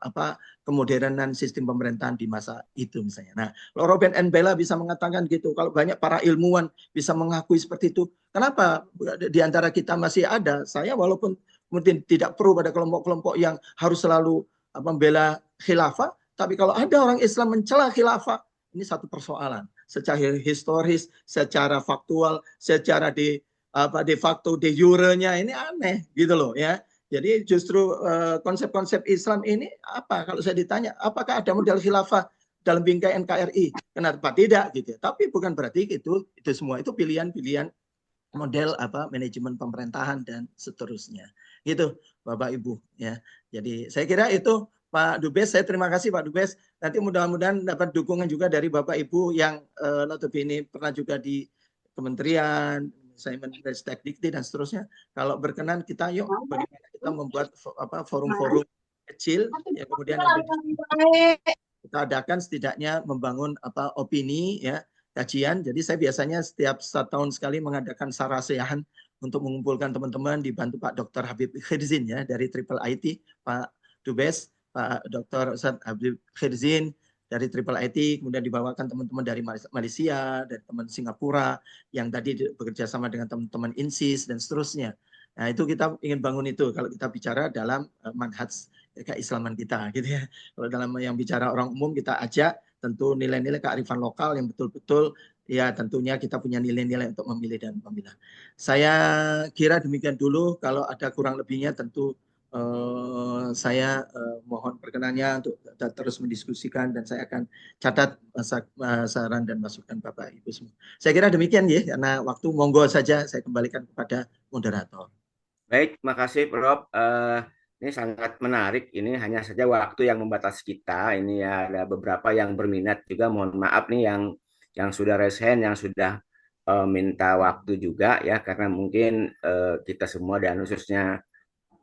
kemodernan sistem pemerintahan di masa itu misalnya. Nah, Robert N. Bella bisa mengatakan gitu. Kalau banyak para ilmuwan bisa mengakui seperti itu, kenapa di antara kita masih ada? Saya walaupun mungkin tidak pro pada kelompok-kelompok yang harus selalu membela khilafah, tapi kalau ada orang Islam mencela khilafah, ini satu persoalan. Secara historis, secara faktual, secara de facto de jure-nya ini aneh gitu loh ya. Jadi justru konsep-konsep Islam ini apa? Kalau saya ditanya, apakah ada model khilafah dalam bingkai NKRI? Kenapa tidak gitu? Tapi bukan berarti itu semua itu pilihan-pilihan model manajemen pemerintahan dan seterusnya. Gitu Bapak Ibu ya. Jadi saya kira itu Pak Dubes, saya terima kasih Pak Dubes. Nanti mudah-mudahan dapat dukungan juga dari Bapak Ibu yang notabene pernah juga di kementerian, saya menristek dikti dan seterusnya. Kalau berkenan kita yuk bagaimana kita membuat forum-forum kecil ya, kemudian kita adakan setidaknya membangun opini ya, kajian. Jadi saya biasanya setiap 1 tahun sekali mengadakan sarasehan untuk mengumpulkan teman-teman, dibantu Pak Dr. Habib Khirzin ya dari Triple IT, Pak Dubes, Pak Dr. Ustadz Habib Khirzin dari Triple IT, kemudian dibawakan teman-teman dari Malaysia, dari teman Singapura, yang tadi bekerja sama dengan teman-teman INSIS, dan seterusnya. Nah, itu kita ingin bangun itu, kalau kita bicara dalam manhaj keislaman kita, gitu ya. Kalau dalam yang bicara orang umum, kita ajak tentu nilai-nilai kearifan lokal yang betul-betul ya tentunya kita punya nilai-nilai untuk memilih dan memilah. Saya kira demikian dulu. Kalau ada kurang lebihnya tentu saya mohon perkenannya untuk terus mendiskusikan dan saya akan catat saran dan masukan Bapak Ibu semua. Saya kira demikian ya, karena waktu monggo saja saya kembalikan kepada moderator. Baik, makasih Prof. Ini sangat menarik. Ini hanya saja waktu yang membatasi kita. Ini ya ada beberapa yang berminat juga. Mohon maaf nih yang sudah raise hand, yang sudah minta waktu juga ya, karena mungkin kita semua dan khususnya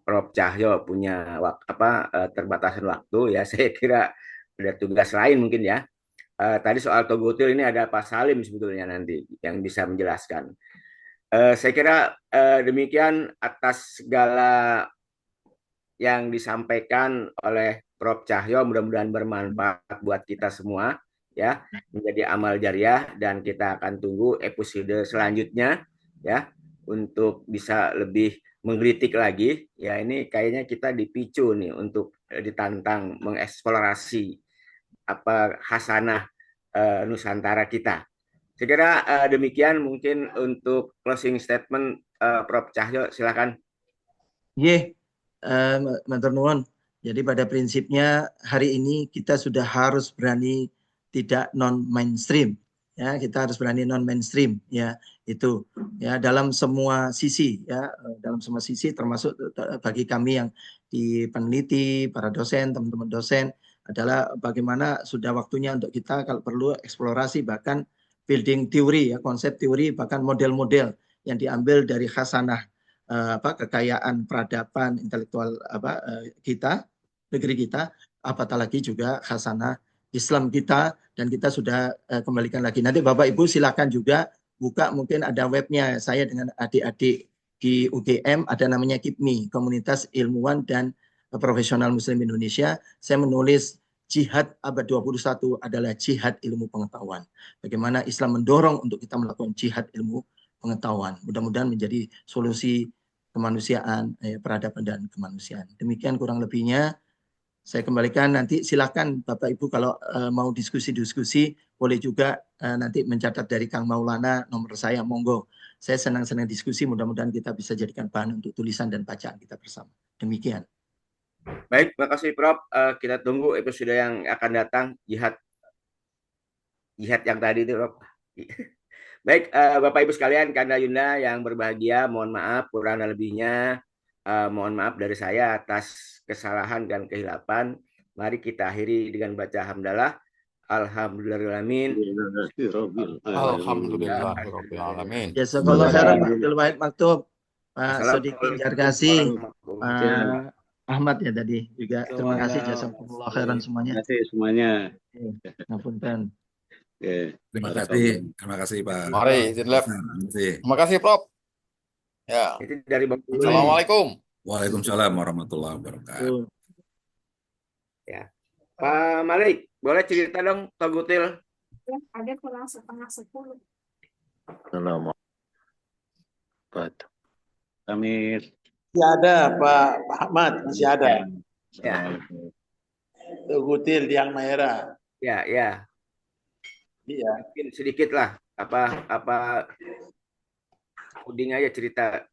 Prof. Cahyo punya terbatasan waktu ya. Saya kira ada tugas lain mungkin ya. Tadi soal Togotil ini ada Pak Salim sebetulnya nanti yang bisa menjelaskan. Saya kira demikian atas segala yang disampaikan oleh Prof. Cahyo, mudah-mudahan bermanfaat buat kita semua ya, menjadi amal jariah, dan kita akan tunggu episode selanjutnya ya untuk bisa lebih menggelitik lagi ya. Ini kayaknya kita dipicu nih untuk ditantang mengeksplorasi apa khasanah Nusantara kita. Saya kira demikian mungkin untuk closing statement Prof. Cahyo, silakan. Matur nuwun. Jadi pada prinsipnya hari ini kita sudah harus berani tidak non mainstream. Ya, kita harus berani non mainstream ya, itu ya dalam semua sisi ya, dalam semua sisi termasuk bagi kami yang di peneliti, para dosen, teman-teman dosen adalah bagaimana sudah waktunya untuk kita kalau perlu eksplorasi, bahkan building teori ya, konsep teori, bahkan model-model yang diambil dari khasanah kekayaan peradaban intelektual kita, negeri kita, apatah lagi juga khasanah Islam kita, dan kita sudah kembalikan lagi. Nanti Bapak Ibu silakan juga buka, mungkin ada webnya saya dengan adik-adik di UGM, ada namanya KIPMI, Komunitas Ilmuwan dan Profesional Muslim Indonesia. Saya menulis jihad abad 21 adalah jihad ilmu pengetahuan. Bagaimana Islam mendorong untuk kita melakukan jihad ilmu pengetahuan. Mudah-mudahan menjadi solusi kemanusiaan, peradaban dan kemanusiaan. Demikian kurang lebihnya. Saya kembalikan, nanti silakan Bapak Ibu kalau mau diskusi-diskusi boleh juga nanti mencatat dari Kang Maulana nomor saya, monggo. Saya senang-senang diskusi, mudah-mudahan kita bisa jadikan bahan untuk tulisan dan bacaan kita bersama. Demikian. Baik, terima kasih Prof. Kita tunggu episode yang akan datang, jihad yang tadi itu Prof. Baik, Bapak Ibu sekalian, Kanda Yunda yang berbahagia, mohon maaf kurang dan lebihnya. Mohon maaf dari saya atas kesalahan dan kehilapan. Mari kita akhiri dengan baca hamdalah. Alhamdulillahirrahmanirrahim. Alhamdulillahirrahmanirrahim. Jazakallah khairan Pak Abdul Wahid Maktub, Pak Sodikin Jarkasi, Pak Ahmad ya tadi juga. Terima kasih, jazakallah khairan semuanya. Terima kasih semuanya. Ngapunten. Terima kasih Pak. Mari, terima kasih Prof. Ya. Itu dari Bapak. Assalamualaikum. Waalaikumsalam warahmatullahi wabarakatuh. Ya. Pak Malik, boleh cerita dong Togutil? Ya, ada kurang setengah 10. Assalamualaikum. Kami masih ada Pak Ahmad, masih ada. Ya. Togutil yang merah. Ya. Iya. Mungkin sedikit lah apa puding aja cerita